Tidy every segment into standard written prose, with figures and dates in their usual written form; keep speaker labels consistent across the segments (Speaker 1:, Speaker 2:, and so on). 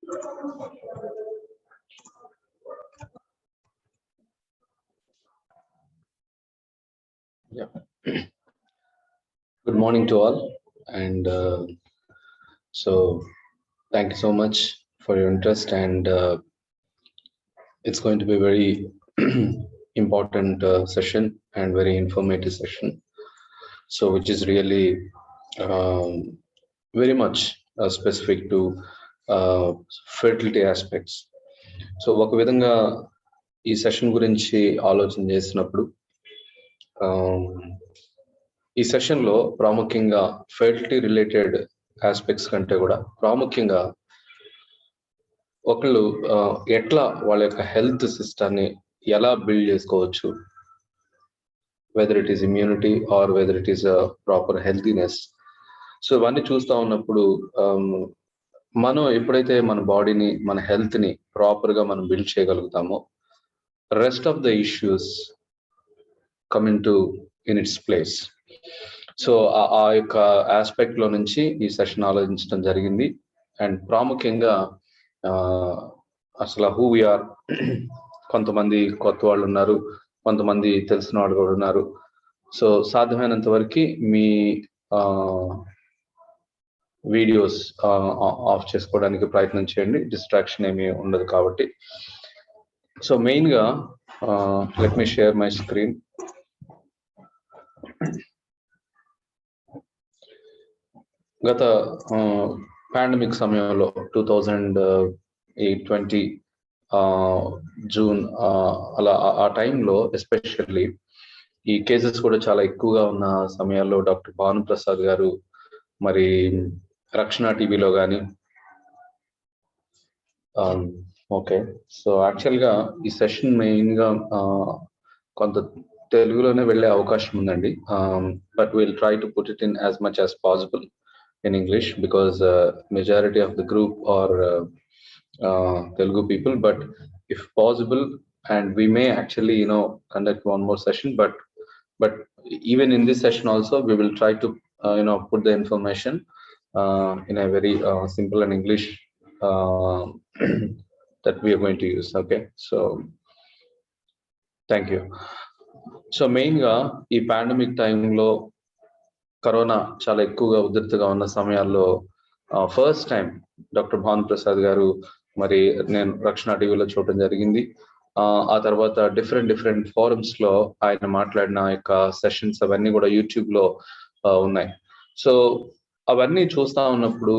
Speaker 1: Yeah. Good morning to all, and so thank you so much for your interest, and it's going to be a very important session and very informative session. So, which is really very much specific to fertility aspects. So ఒక విధంగా ఈ session గురించి ఆలోచన చేసినప్పుడు ఈ సెషన్లో ప్రాముఖ్యంగా fertility related aspects కంటే కూడా ప్రాముఖ్యంగా ఒకళ్ళు ఎట్లా వాళ్ళ యొక్క హెల్త్ సిస్టాన్ని ఎలా బిల్డ్ చేసుకోవచ్చు, whether it is immunity or whether it is proper healthiness. So ఇవన్నీ చూస్తూ ఉన్నప్పుడు మనం ఎప్పుడైతే మన బాడీని, మన హెల్త్ని ప్రాపర్గా మనం బిల్డ్ చేయగలుగుతామో, rest of the issues coming to in its place. So ఆ యొక్క ఆస్పెక్ట్ లో నుంచి ఈ సెషన్ ఆలోచించడం జరిగింది. అండ్ ప్రాముఖ్యంగా అసలు హూ వీఆర్, కొంతమంది కొత్త వాళ్ళు ఉన్నారు, కొంతమంది తెలిసిన వాళ్ళు కూడా ఉన్నారు. సో సాధ్యమైనంత వరకు మీ వీడియోస్ ఆఫ్ చేసుకోవడానికి ప్రయత్నం చేయండి, డిస్ట్రాక్షన్ ఏమీ ఉండదు కాబట్టి. సో మెయిన్గా let me share my screen. గత పాండమిక్ సమయంలో 2020 జూన్ అలా ఆ టైంలో ఎస్పెషల్లీ ఈ కేసెస్ కూడా చాలా ఎక్కువగా ఉన్న సమయాల్లో డాక్టర్ భాను ప్రసాద్ గారు మరి రక్షణ టీవీలో కానీ ఓకే. సో యాక్చువల్గా ఈ సెషన్ మెయిన్గా కొంత తెలుగులోనే వెళ్ళే అవకాశం ఉందండి, but will try to put it in as much as possible in English because majority of the group are Telugu people, but if possible, and we may actually conduct one more session, but even in this session also we will try to put the information in a very simple and English that we are going to use. Okay, so thank you. So main ga ee pandemic time lo corona చాలా ఎక్కువగా ఉధృతిగా ఉన్న సమయాల్లో first time doctor Bhanu Prasad గారు మరి నేను రక్షణ టీవీలో చూడటం జరిగింది. ఆ తర్వాత డిఫరెంట్ ఫోరమ్స్ లో ఆయన మాట్లాడిన యొక్క సెషన్స్ అవన్నీ కూడా యూట్యూబ్ లో ఉన్నాయి. సో అవన్నీ చూస్తా ఉన్నప్పుడు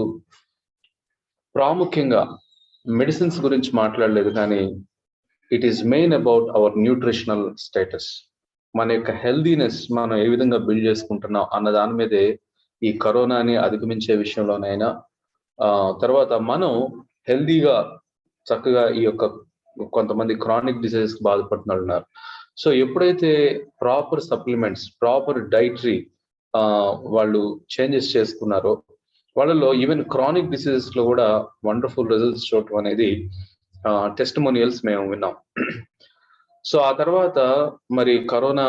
Speaker 1: ప్రాముఖ్యంగా మెడిసిన్స్ గురించి మాట్లాడలేదు, కానీ it is main about our nutritional status. మన యొక్క హెల్దీనెస్ మనం ఏ విధంగా బిల్డ్ చేసుకుంటున్నాం అన్న దాని మీదే ఈ కరోనాని అధిగమించే విషయంలోనైనా, తర్వాత మనం హెల్దీగా చక్కగా ఈ యొక్క కొంతమంది క్రానిక్ డిసీజెస్ బాధపడుతున్నారు. సో ఎప్పుడైతే ప్రాపర్ సప్లిమెంట్స్, ప్రాపర్ డైటరీ వాళ్ళు చేంజెస్ చేసుకున్నారో, వాళ్ళలో ఈవెన్ క్రానిక్ డిసీజెస్ లో కూడా వండర్ఫుల్ రిజల్ట్స్ చూడటం అనేది టెస్టిమోనియల్స్ మేము విన్నాం. సో ఆ తర్వాత మరి కరోనా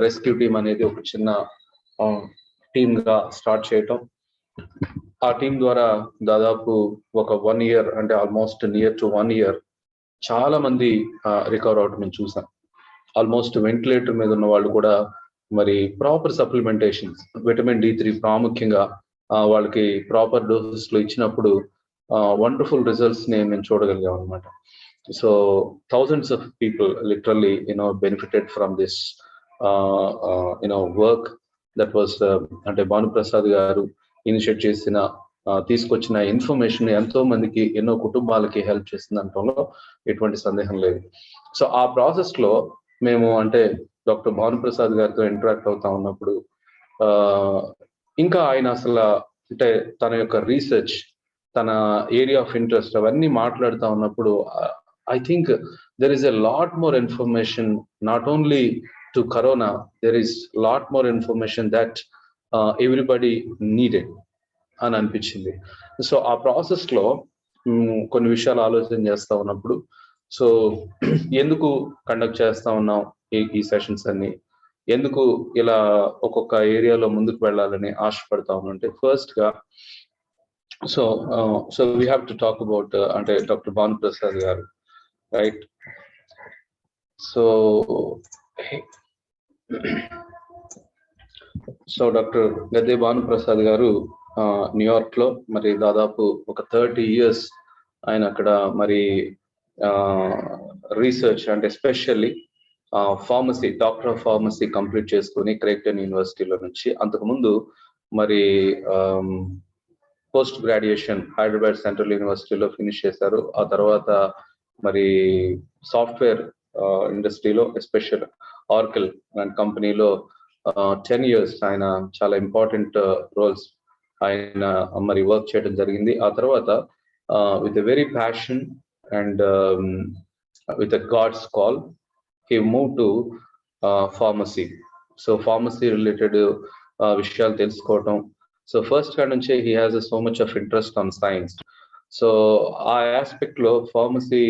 Speaker 1: రెస్క్యూ టీమ్ అనేది ఒక చిన్న టీమ్ గా స్టార్ట్ చేయటం, ఆ టీం ద్వారా దాదాపు ఒక 1 year, అంటే ఆల్మోస్ట్ నియర్ టు 1 year చాలా మంది రికవర్ అవటం మేము చూసాం. ఆల్మోస్ట్ వెంటిలేటర్ మీద ఉన్న వాళ్ళు కూడా మరి ప్రాపర్ సప్లిమెంటేషన్స్, విటమిన్ D3 ప్రాముఖ్యంగా వాళ్ళకి ప్రాపర్ డోసెస్ లో ఇచ్చినప్పుడు వండర్ఫుల్ రిజల్ట్స్ ని మేము చూడగలిగాం అనమాట. So thousands of people literally benefited from this work that was అంటే భాను ప్రసాద్ గారు ఇనిషియేట్ చేసిన, తీసుకొచ్చిన ఇన్ఫర్మేషన్ ఎంతో మందికి, ఎన్నో కుటుంబాలకి హెల్ప్ చేసిన దాంట్లో ఎటువంటి సందేహం లేదు. సో ఆ ప్రాసెస్ లో మేము అంటే డాక్టర్ భాను ప్రసాద్ గారితో ఇంటరాక్ట్ అవుతా ఉన్నప్పుడు ఇంకా ఆయన అసలు అంటే తన యొక్క రీసెర్చ్, తన ఏరియా ఆఫ్ ఇంట్రెస్ట్ అవన్నీ మాట్లాడుతూ ఉన్నప్పుడు I think there is a lot more information, not only to corona, there is a lot more information that everybody needed అని అనిపించింది. సో ఆ ప్రాసెస్ లో కొన్ని విషయాలు ఆలోచన చేస్తా ఉన్నప్పుడు, సో ఎందుకు కండక్ట్ చేస్తా ఉన్నాం ఈ సెషన్స్ అన్ని, ఎందుకు ఇలా ఒక్కొక్క ఏరియాలో ముందుకు వెళ్ళాలని ఆశపడతా ఉన్నంటే, ఫస్ట్ గా So we have to talk about అంటే Dr. Bhanu Prasad garu, right? So doctor Gadde Bhanu Prasad గారు న్యూయార్క్ లో మరి దాదాపు ఒక 30 years ఆయన అక్కడ మరి రీసెర్చ్ అంటే especially pharmacy, doctor of pharmacy complete చేసుకుని క్రేక్టన్ యూనివర్సిటీలో నుంచి. అంతకుముందు మరి పోస్ట్ గ్రాడ్యుయేషన్ హైదరాబాద్ సెంట్రల్ యూనివర్సిటీలో ఫినిష్ చేశారు. ఆ తర్వాత మరి సాఫ్ట్వేర్ ఇండస్ట్రీలో ఎస్పెషల్ ఆర్కిల్ అండ్ కంపెనీలో 10 years ఆయన చాలా ఇంపార్టెంట్ రోల్స్ ఆయన మరి వర్క్ చేయడం జరిగింది. ఆ తర్వాత with a very passion and with a God's call he move to pharmacy. So pharmacy related విషయాలు తెలుసుకోవటం. సో ఫస్ట్ కాడ నుంచే he has so much of interest on science. So ఆ ఆస్పెక్ట్ లో pharmacy,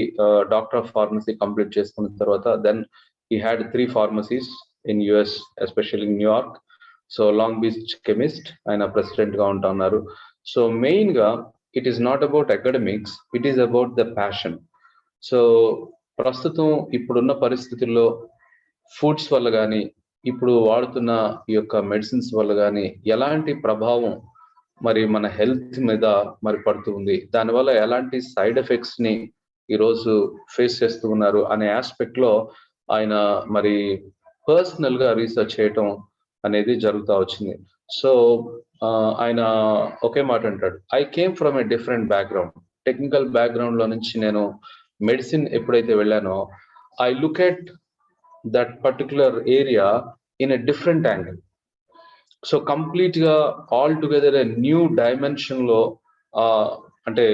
Speaker 1: doctor of pharmacy complete చేసుకున్న తర్వాత then he had 3 pharmacies in US, especially in New York. So Long Beach chemist ఆయన president గా ఉంటున్నారు. So main గా it is not about academics, it is about the passion. So ప్రస్తుతం ఇప్పుడున్న పరిస్థితుల్లో foods వల్ల కానీ, ఇప్పుడు వాడుతున్న ఈ యొక్క మెడిసిన్స్ వల్ల కానీ ఎలాంటి ప్రభావం మరి మన హెల్త్ మీద మరి పడుతుంది, దానివల్ల ఎలాంటి సైడ్ ఎఫెక్ట్స్ ని ఈరోజు ఫేస్ చేస్తూ ఉన్నారు అనే ఆస్పెక్ట్ లో ఆయన మరి పర్సనల్ గా రీసెర్చ్ చేయటం అనేది జరుగుతూ వచ్చింది. సో ఆయన ఒకే మాట అంటాడు, I came from a different background. Technical background లో నుంచి నేను మెడిసిన్ ఎప్పుడైతే వెళ్ళానో, I look at that particular area in a different angle. So complete గా all together a new dimension లో అంటే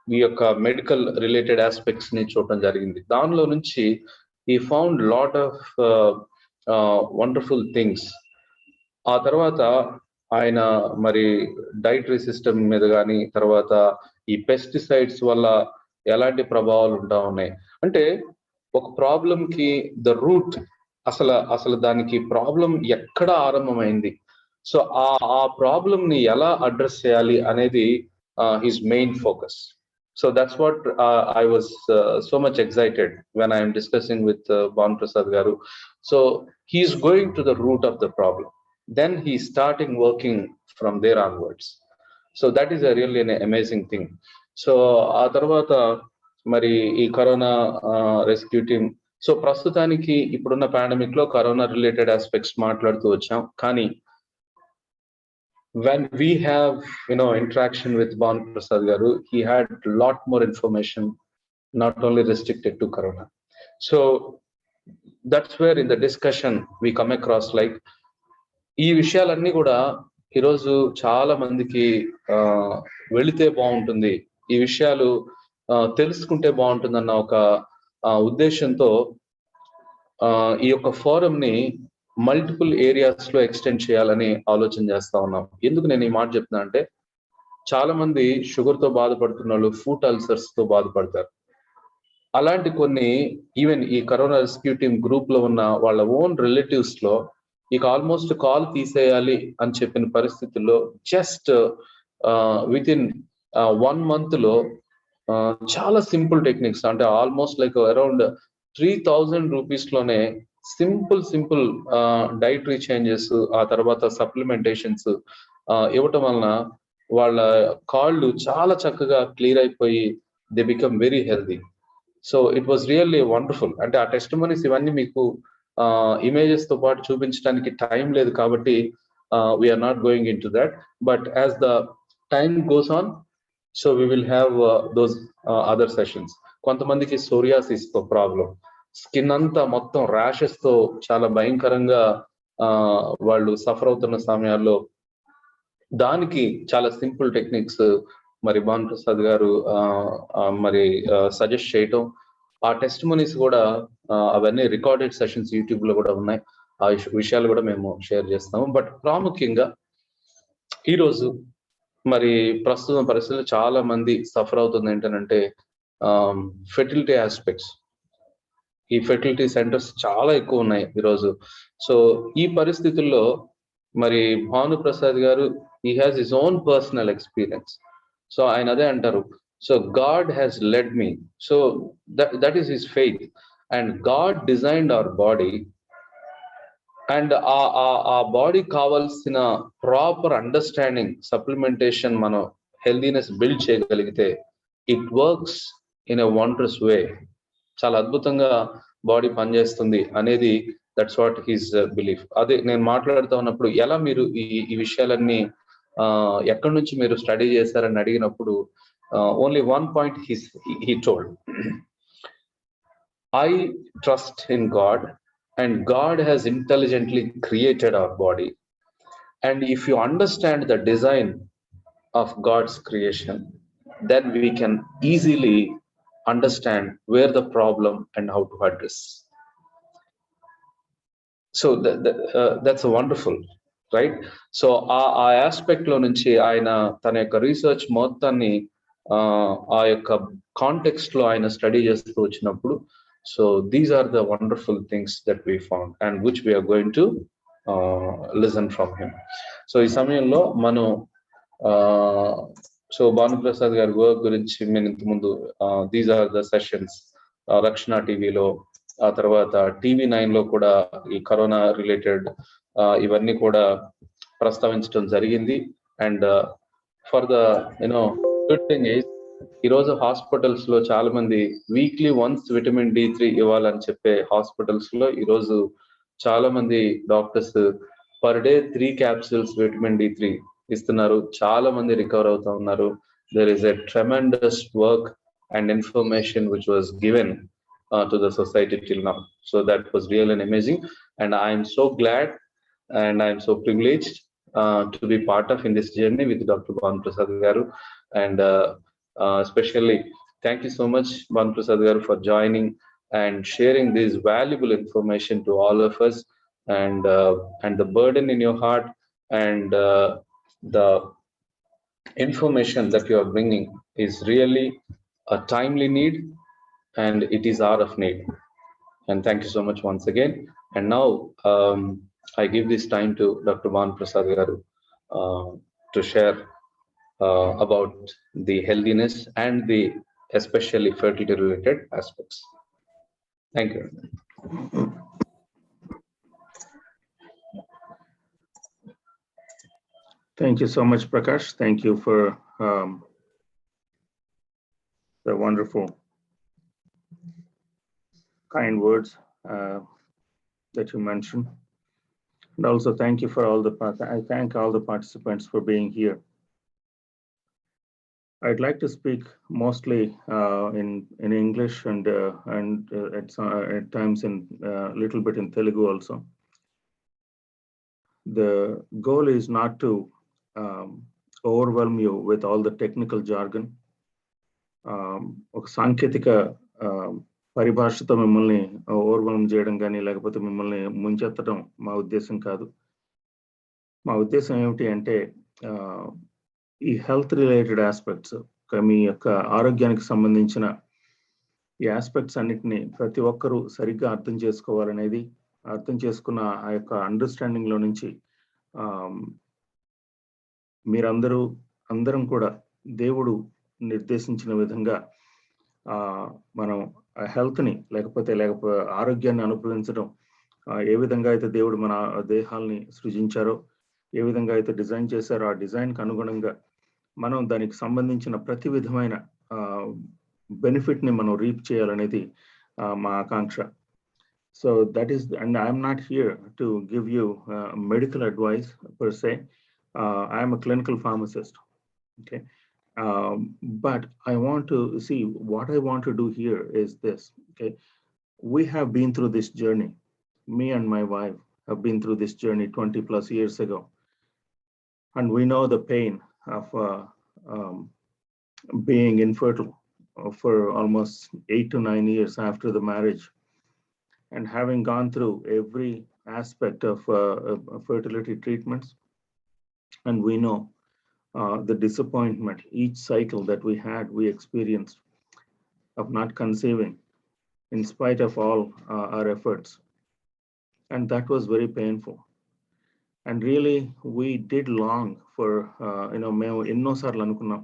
Speaker 1: ఈ యొక్క మెడికల్ రిలేటెడ్ ఆస్పెక్ట్స్ ని చూడటం జరిగింది. దానిలో నుంచి he found lot of wonderful things. ఆ తర్వాత ఆయన మరి డైటరీ సిస్టమ్ మీద కానీ, తర్వాత ఈ పెస్టిసైడ్స్ వల్ల ఎలాంటి ప్రభావాలు ఉంటా ఉన్నాయి అంటే, ఒక ప్రాబ్లం కి ద రూట్, అసలు దానికి ప్రాబ్లం ఎక్కడ ఆరంభమైంది, సో ఆ ప్రాబ్లం ని ఎలా అడ్రస్ చేయాలి అనేది his main focus. So that's what I was so much excited when I am discussing with Bhanu Prasad garu. So he is going to the root of the problem. Then he is starting working from there onwards. So that is a really an amazing thing. So ఆ తర్వాత మరి ఈ corona rescue team. So ప్రస్తుతానికి ఇప్పుడున్న pandemic లో corona related aspects మాట్లాడుతూ వచ్చాం. కానీ when we have interaction with Bhanu Prasad garu, he had a lot more information, not only restricted to corona. So that's where in the discussion we come across like ఈ విషయాలన్నీ కూడా ఈరోజు చాలా మందికి వెళితే బాగుంటుంది, ఈ విషయాలు తెలుసుకుంటే బాగుంటుందన్న ఒక ఉద్దేశంతో ఈ యొక్క ఫోరం ని మల్టిపుల్ ఏరియాస్ లో ఎక్స్టెండ్ చేయాలని ఆలోచన చేస్తా ఉన్నాం. ఎందుకు నేను ఈ మాట చెప్తున్నా అంటే, చాలా మంది షుగర్ తో బాధపడుతున్న వాళ్ళు ఫుడ్ అల్సర్స్ తో బాధపడతారు. అలాంటి కొన్ని ఈవెన్ ఈ కరోనా రెస్క్యూ టీమ్ గ్రూప్ లో ఉన్న వాళ్ళ ఓన్ రిలేటివ్స్ లో ఇక ఆల్మోస్ట్ కాల్ తీసేయాలి అని చెప్పిన పరిస్థితుల్లో జస్ట్ విత్ ఇన్ 1 month లో చాలా సింపుల్ టెక్నిక్స్, అంటే ఆల్మోస్ట్ లైక్ అరౌండ్ 3,000 rupees లోనే సింపుల్ డైటరీ చేంజెస్, ఆ తర్వాత సప్లిమెంటేషన్స్ ఇవ్వటం వలన వాళ్ళ కాళ్ళు చాలా చక్కగా క్లియర్ అయిపోయి they become very healthy. So it was really wonderful. అంటే ఆ టెస్టిమనీస్ ఇవన్నీ మీకు ఇమేజెస్ తో పాటు చూపించడానికి టైం లేదు కాబట్టి we are not going into that, but as the time goes on, so we will have those other sessions. కొంతమందికి సోరియాసిస్ తో ప్రాబ్లం, స్కిన్ అంతా మొత్తం ర్యాషెస్ తో చాలా భయంకరంగా వాళ్ళు సఫర్ అవుతున్న సమయాల్లో దానికి చాలా సింపుల్ టెక్నిక్స్ మరి భాను ప్రసాద్ గారు మరి సజెస్ట్ చేయటం, ఆ టెస్టిమనీస్ కూడా అవన్నీ రికార్డెడ్ సెషన్స్ యూట్యూబ్ లో కూడా ఉన్నాయి. ఆ విషయాలు కూడా మేము షేర్ చేస్తాము. బట్ ప్రాముఖ్యంగా ఈరోజు మరి ప్రస్తుతం పరిస్థితుల్లో చాలా మంది సఫర్ అవుతుంది ఏంటంటే ఫెర్టిలిటీ ఆస్పెక్ట్స్. ఈ ఫెర్టిలిటీ సెంటర్స్ చాలా ఎక్కువ ఉన్నాయి ఈరోజు. సో ఈ పరిస్థితుల్లో మరి భాను ప్రసాద్ గారు he has his own personal experience. So ఆయన అదే అంటారు, so God has led me. So that is his faith. And God designed our body, and ఆ బాడీ కావాల్సిన ప్రాపర్ అండర్స్టాండింగ్, సప్లిమెంటేషన్, మనం హెల్దీనెస్ బిల్డ్ చేయగలిగితే it works in a wondrous way. చాలా అద్భుతంగా body పనిచేస్తుంది అనేది దట్స్ వాట్ హిస్ బిలీఫ్. అదే నేను మాట్లాడుతూ ఉన్నప్పుడు ఎలా మీరు ఈ విషయాలన్నీ ఎక్కడి నుంచి మీరు స్టడీ చేశారని అడిగినప్పుడు only one point he told, I trust in God, and God has intelligently created our body. And if you understand the design of God's creation, then we can easily understand where the problem and how to address. So that's a wonderful, right? So ఆ aspect లో నుంచి ఆయన తన యొక్క research మొత్తాన్ని ఆ యొక్క context లో ఆయన స్టడీ చేస్తూ వచ్చినప్పుడు, so these are the wonderful things that we found and which we are going to listen from him. So ఈ సమయంలో మనం సో భానుప్రసాద్ గారి వర్క్ గురించి నేను ఇంతకుముందు దీస్ ఆర్ ద సెషన్స్ రక్షణ టీవీలో, ఆ తర్వాత TV9 లో కూడా ఈ కరోనా రిలేటెడ్ ఇవన్నీ కూడా ప్రస్తావించడం జరిగింది. And for the good thing is, ఈరోజు హాస్పిటల్స్ లో చాలా మంది వీక్లీ వన్స్ విటమిన్ D3 ఇవ్వాలని చెప్పే హాస్పిటల్స్ లో ఈరోజు చాలా మంది doctors per day 3 capsules vitamin D3 ఇస్తున్నారు. చాలా మంది రికవర్ అవుతా ఉన్నారు. There is a tremendous work and information which was given to the society till now. So that was real and amazing, and I am so glad and I am so privileged to be part of in this journey with Dr. Bhanu Prasad garu. And especially thank you so much, Bhanu Prasad garu, for joining and sharing this valuable information to all of us, and the burden in your heart and the information that you are bringing is really a timely need, and it is hour of need. And thank you so much once again. And now I give this time to Dr. Bhanu Prasad garu to share about the healthiness and the especially fertility related aspects. Thank you.
Speaker 2: Thank you so much, Prakash. Thank you for the wonderful kind words that you mentioned. And also thank you for I thank all the participants for being here. I'd like to speak mostly in English and at times in a little bit in Telugu also. The goal is not to overwhelm you with all the technical jargon. ఒక సాంకేతిక పరిభాషతో మిమ్మల్ని overwhelm చేయడం కానీ లేకపోతే మిమ్మల్ని ముంచెత్తడం మా ఉద్దేశం కాదు. మా ఉద్దేశం ఏమిటి అంటే ఈ హెల్త్ రిలేటెడ్ ఆస్పెక్ట్స్, మీ యొక్క ఆరోగ్యానికి సంబంధించిన ఈ ఆస్పెక్ట్స్ అన్నిటినీ ప్రతి ఒక్కరూ సరిగ్గా అర్థం చేసుకోవాలనేది, అర్థం చేసుకున్న ఆ యొక్క అండర్స్టాండింగ్ లో నుంచి అందరం కూడా దేవుడు నిర్దేశించిన విధంగా మనం హెల్త్ని లేకపోతే ఆరోగ్యాన్ని అనుభవించడం, ఏ విధంగా అయితే దేవుడు మన దేహాల్ని సృజించారో, ఏ విధంగా అయితే డిజైన్ చేశారో ఆ డిజైన్కి అనుగుణంగా మనం దానికి సంబంధించిన ప్రతి విధమైన బెనిఫిట్ని మనం రీప్ చేయాలనేది మా ఆకాంక్ష. So that is, and I'm not here to give you medical advice per se. I am a clinical pharmacist, okay? But I want to see, what I want to do here is this, okay? We have been through this journey. Me and my wife have been through this journey 20 plus years ago. And we know the pain of being infertile for almost 8 to 9 years after the marriage. And having gone through every aspect of fertility treatments, and we know the disappointment, each cycle that we experienced of not conceiving in spite of all our efforts. And that was very painful. And really, we did long for, మేము ఎన్నోసార్లు అనుకున్నాం,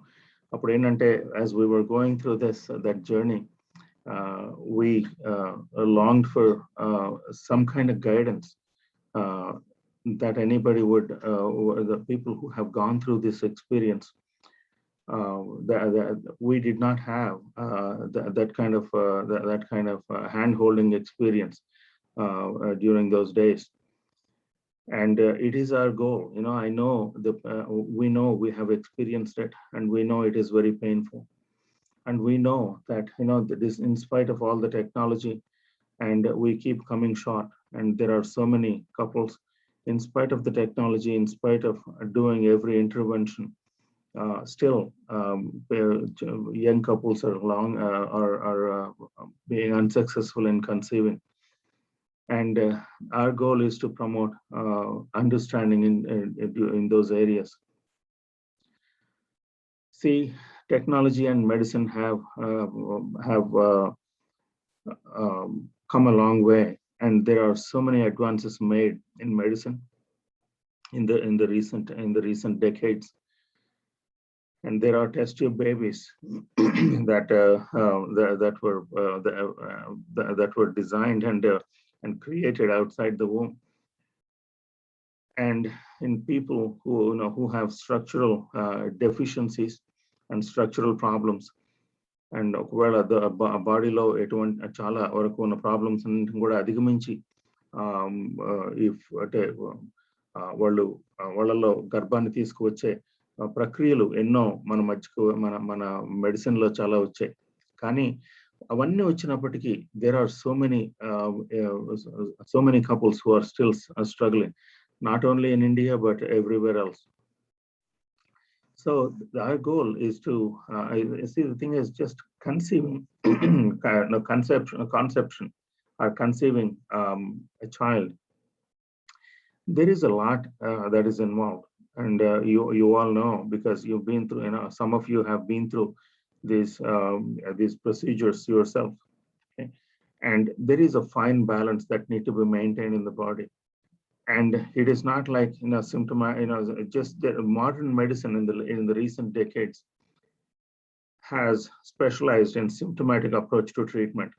Speaker 2: అప్పుడు ఏంటంటే, as we were going through that journey, we longed for some kind of guidance that anybody would, the people who have gone through this experience, we did not have that kind of hand-holding experience during those days. And it is our goal. I know we know we have experienced it, and we know it is very painful. And we know that, that is in spite of all the technology, and we keep coming short. And there are so many couples, in spite of the technology, in spite of doing every intervention, still young couples are being unsuccessful in conceiving. And our goal is to promote understanding in those areas. See, technology and medicine have come a long way, and there are so many advances made in medicine in the recent decades. And there are test tube babies that were designed and created outside the womb. And in people who have structural deficiencies and structural problems, and ఒకవేళ బాడీలో ఎటువంటి చాలా వరకు ఉన్న problems అన్నింటిని కూడా అధిగమించి if అంటే వాళ్ళలో గర్భాన్ని తీసుకువచ్చే ప్రక్రియలు ఎన్నో మన మధ్యకు మన మెడిసిన్ లో చాలా వచ్చాయి. కానీ అవన్నీ వచ్చినప్పటికీ there are so many couples who are still struggling, not only in India but everywhere else. So our goal is to see, the thing is just conceiving conception or conceiving a child. There is a lot that is involved, and you all know, because you've been through, some of you have been through these procedures yourself. Okay? And there is a fine balance that need to be maintained in the body. And it is not like, just the modern medicine in the recent decades has specialized in symptomatic approach to treatment.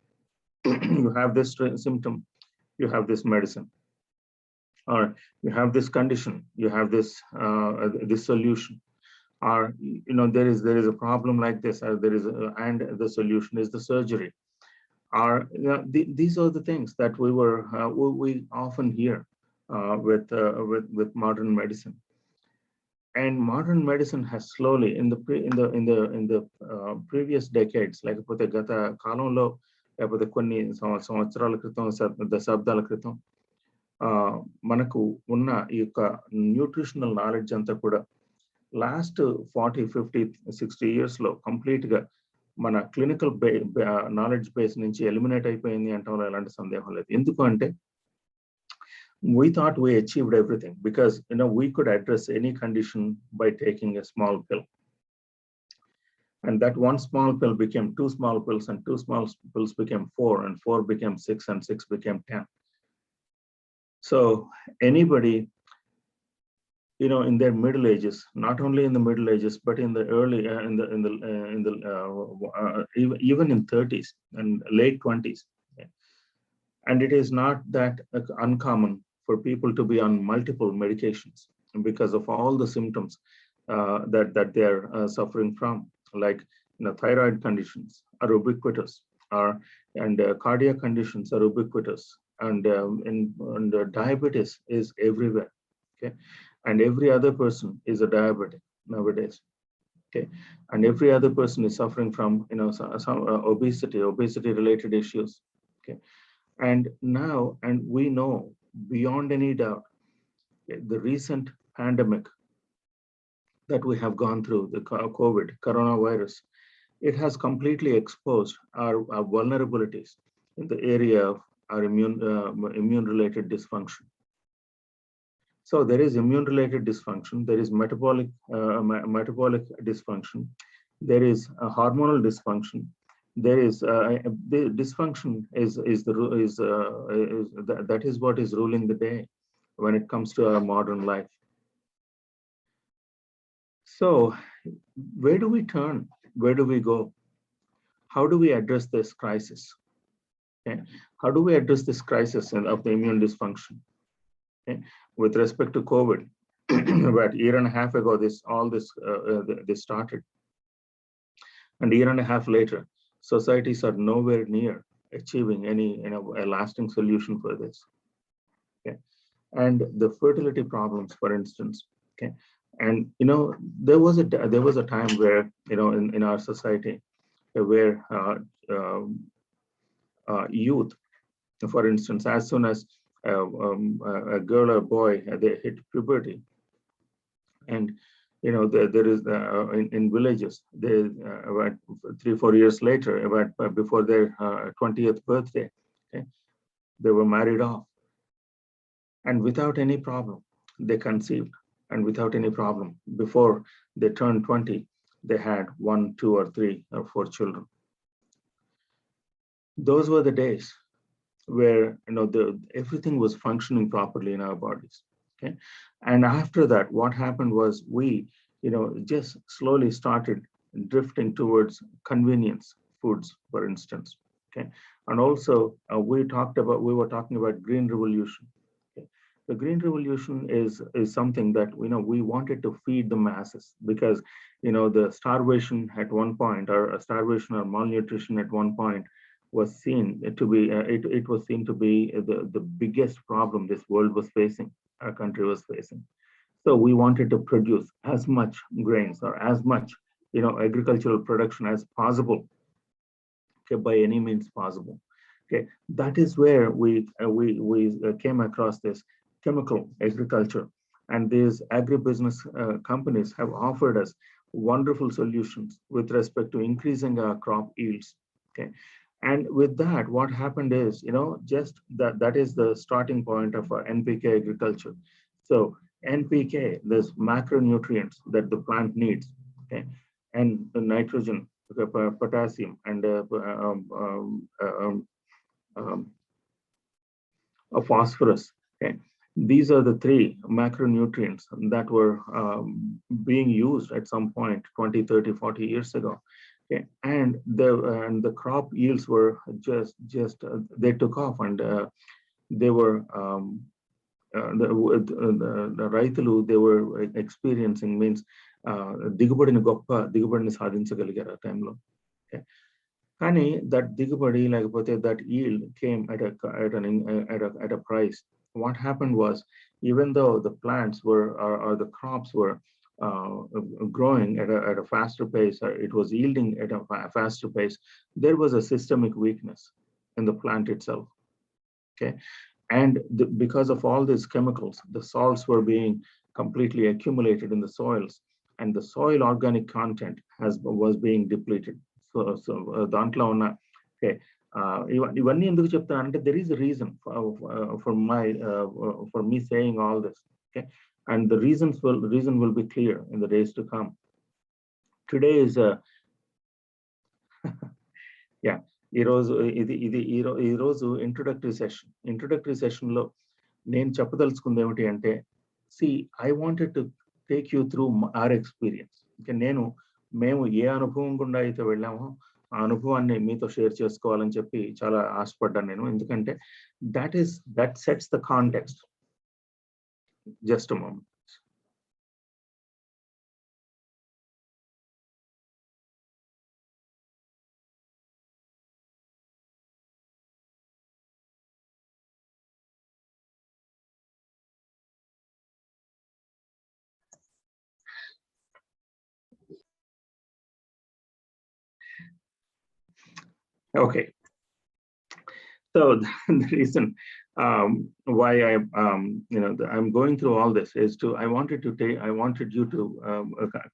Speaker 2: You have this symptom, you have this medicine. Or you have this condition, you have this solution. Or there is a problem like this, or and the solution is the surgery. Or these are the things that we often hear with modern medicine. And modern medicine has slowly in the previous decades, లేకపోతే గత కాలంలో, లేకపోతే కొన్ని సంవత్సరాల క్రితం, దశాబ్దాల క్రితం, మనకు ఉన్న ఈ యొక్క న్యూట్రిషనల్ నాలెడ్జ్ అంతా కూడా లాస్ట్ 40, 50, 60 years లో కంప్లీట్ గా మన క్లినికల్ నాలెడ్జ్ బేస్ నుంచి ఎలిమినేట్ అయిపోయింది అంటాం ఎలాంటి సందేహం లేదు. ఎందుకు అంటే, we thought we achieved everything because we could address any condition by taking a small pill, and that one small pill became 2 small pills, and 2 small pills became 4, and 4 became 6, and 6 became 10. So anybody in their middle ages, not only in the middle ages but in the early even in 30s and late 20s, okay? And it is not that uncommon for people to be on multiple medications because of all the symptoms that they are suffering from, like thyroid conditions are ubiquitous, and cardiac conditions are ubiquitous, and diabetes is everywhere. Okay, and every other person is a diabetic nowadays. Okay, and every other person is suffering from some obesity related issues. Okay, and we know beyond any doubt, the recent pandemic that we have gone through, the coronavirus, it has completely exposed our vulnerabilities in the area of our immune related dysfunction. So there is immune related dysfunction, there is metabolic dysfunction, there is a hormonal dysfunction, there is the dysfunction that is what is ruling the day when it comes to our modern life. So where do we turn? Where do we go? How do we address this crisis? Okay? How do we address this crisis of the immune dysfunction? Okay? With respect to COVID, about a year and a half ago, this started, and a year and a half later, societies are nowhere near achieving any a lasting solution for this. Okay? And the fertility problems, for instance. Okay, and there was a time where in our society where youth, for instance, as soon as a girl or boy they hit puberty, and there is in villages, they about 3-4 years later, about before their 20th birthday, okay, they were married off, and without any problem they conceived, and without any problem before they turned 20 they had 1, 2, or 3 or 4 children. Those were the days where everything was functioning properly in our bodies. Okay, and after that, what happened was we just slowly started drifting towards convenience foods, for instance. Okay, and also we were talking about green revolution. Okay, the green revolution is something that we wanted to feed the masses, because the starvation at one point, or starvation or malnutrition at one point, was seen to be it was seen to be the biggest problem this world was facing, our country was facing. So we wanted to produce as much grains or as much agricultural production as possible, okay, by any means possible. Okay, that is where we came across this chemical agriculture, and these agribusiness companies have offered us wonderful solutions with respect to increasing our crop yields. Okay, and with that, what happened is, just that is the starting point of our NPK agriculture. So NPK, there's macronutrients that the plant needs, okay, and the nitrogen, potassium, and phosphorus. Okay, these are the 3 macronutrients that were being used at some point 20, 30, 40 years ago. Okay, and the crop yields were just they took off, and they were the రైతులు they were experiencing means దిగుబడిని సాధించగలిగారు ఆ టైంలో. Okay, కానీ that దిగుబడి లేకపోతే that yield came at a price. What happened was, even though the plants were or the crops were growing at a faster pace, or it was yielding at a faster pace, there was a systemic weakness in the plant itself. Okay, and because of all these chemicals, the salts were being completely accumulated in the soils, and the soil organic content was being depleted. So దాంట్లో ఉన్న okay, ఇవన్నీ ఎందుకు చెప్తానంటే there is a reason for me saying all this. Okay, and the reason will be clear in the days to come. Today is yeah, ఈరోజు introductory సెషన్లో నేను చెప్పదలుచుకుంది ఏమిటి అంటే, I wanted to take you through our experience. Okay, మేము ఏ అనుభవం గుండా అయితే వెళ్ళామో ఆ అనుభవాన్ని మీతో షేర్ చేసుకోవాలని చెప్పి చాలా ఆశపడ్డాను నేను, ఎందుకంటే that sets the context. Just a moment. Okay, so the reason why I'm going through all this is I wanted you to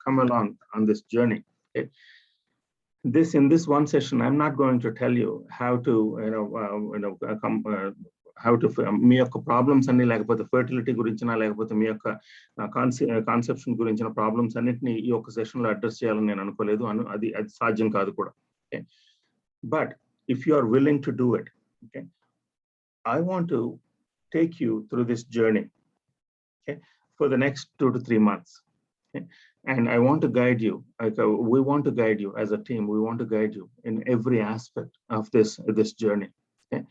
Speaker 2: come along on this journey. Okay? In this one session, I'm not going to tell you how to how to మీ యొక్క problems అన్ని, లేకపోతే fertility గురించిన, లేకపోతే మీ యొక్క conception గురించిన problems అన్నిటిని ఈ యొక్క సెషన్లో అడ్రస్ చేయాలని నేను అనుకోలేదు, అది సాధ్యం కాదు కూడా. Okay? But if you are willing to do it, okay, I want to take you through this journey, okay, for the next 2 to 3 months. Okay? And I want to guide you, like we want to guide you as a team. We want to guide you in every aspect of this journey. Okay?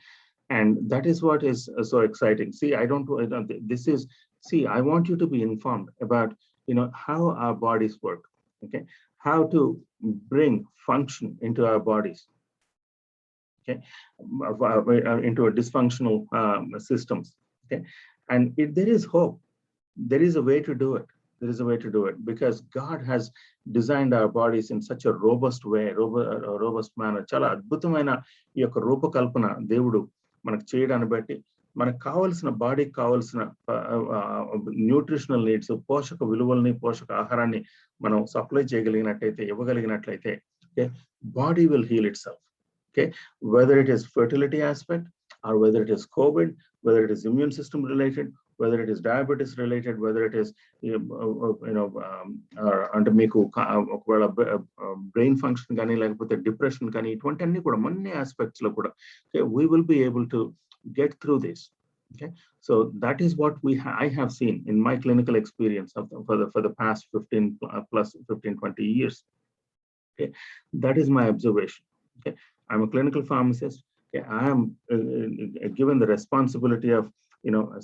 Speaker 2: And that is what is so exciting. See, I don't, this is, see, I want you to be informed about, how our bodies work. Okay? How to bring function into our bodies. Okay? Into a dysfunctional systems. Okay? And there is hope. There is a way to do it. There is a way to do it, because God has designed our bodies in such a robust way, robust manner. చాలా అద్భుతమైన ఈ యొక్క రూపకల్పన దేవుడు మనకు చేయడాన్ని బట్టి మనకు కావాల్సిన బాడీకి కావాల్సిన న్యూట్రిషనల్ నీడ్స్, పోషక విలువల్ని, పోషక ఆహారాన్ని మనం supply చేయగలిగినట్లయితే, ఇవ్వగలిగినట్లయితే, okay, body will heal itself. Okay, whether it is fertility aspect, or whether it is COVID, whether it is immune system related, whether it is diabetes related, whether it is అంటే మీకు ఒకవేళ brain function కానీ లేకపోతే depression కానీ, ఇటువంటి అన్ని కూడా అన్ని ఆస్పెక్ట్స్ లో కూడా we will be able to get through this. Okay, so that is what I have seen in my clinical experience for the past 15-20 years. Okay, that is my observation. Okay, I'm a clinical pharmacist. Okay, I am given the responsibility of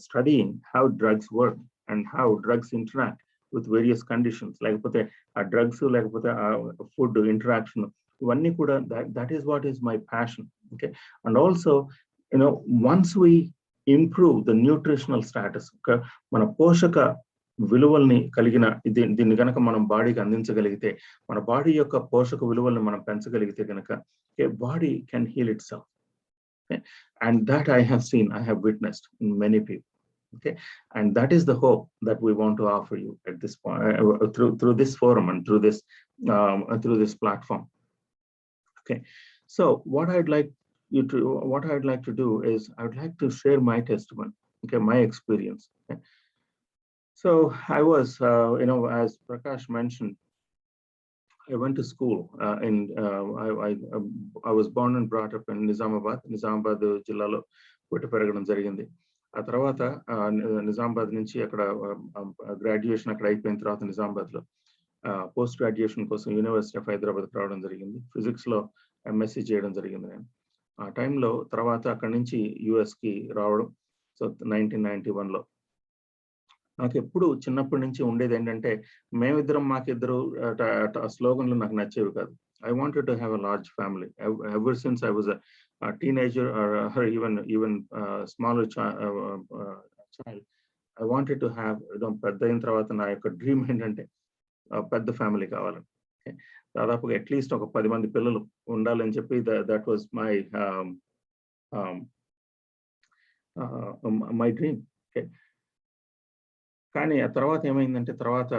Speaker 2: studying how drugs work and how drugs interact with various conditions, లేకపోతే ఆ drugs లేకపోతే ఆ food interaction, ఇవన్నీ కూడా that is what is my passion. Okay, and also once we improve the nutritional status, okay, మన పోషక విలువల్ని కలిగిన దీన్ని కనుక మనం బాడీకి అందించగలిగితే, మన బాడీ యొక్క పోషక విలువల్ని మనం పెంచగలిగితే కనుక, body can heal itself. Okay? And that I have seen, I have witnessed in many people. Okay, and that is the hope that we want to offer you at this point, through this forum and through this platform. Okay, so what I'd like to do is I would like to share my testimony. Okay, my experience. Okay? So I was, as Prakash mentioned, I went to school I was born and brought up in Nizamabad జిల్లాలో పుట్టి పెరగడం జరిగింది. ఆ తర్వాత నిజామాబాద్ నుంచి అక్కడ graduation అక్కడ అయిపోయిన తర్వాత నిజామాబాద్లో పోస్ట్ గ్రాడ్యుయేషన్ కోసం యూనివర్సిటీ ఆఫ్ హైదరాబాద్ రావడం జరిగింది. ఫిజిక్స్ లో ఎంఎస్సీ చేయడం జరిగింది నేను. ఆ టైంలో తర్వాత అక్కడి నుంచి యుఎస్కి రావడం. సో 1991లో నాకు ఎప్పుడు చిన్నప్పటి నుంచి ఉండేది ఏంటంటే, మేమిద్దరం మాకిద్దరు స్లోగన్లు నాకు నచ్చేవి కాదు. I wanted to have a large family. Ever since I was a teenager or even smaller child, I wanted to have, పెద్ద అయిన తర్వాత నా యొక్క డ్రీమ్ ఏంటంటే పెద్ద ఫ్యామిలీ కావాలి. దాదాపుగా అట్లీస్ట్ ఒక 10 మంది పిల్లలు ఉండాలని చెప్పి దట్ వాజ్ మై డ్రీమ్. కానీ ఆ తర్వాత ఏమైందంటే తర్వాత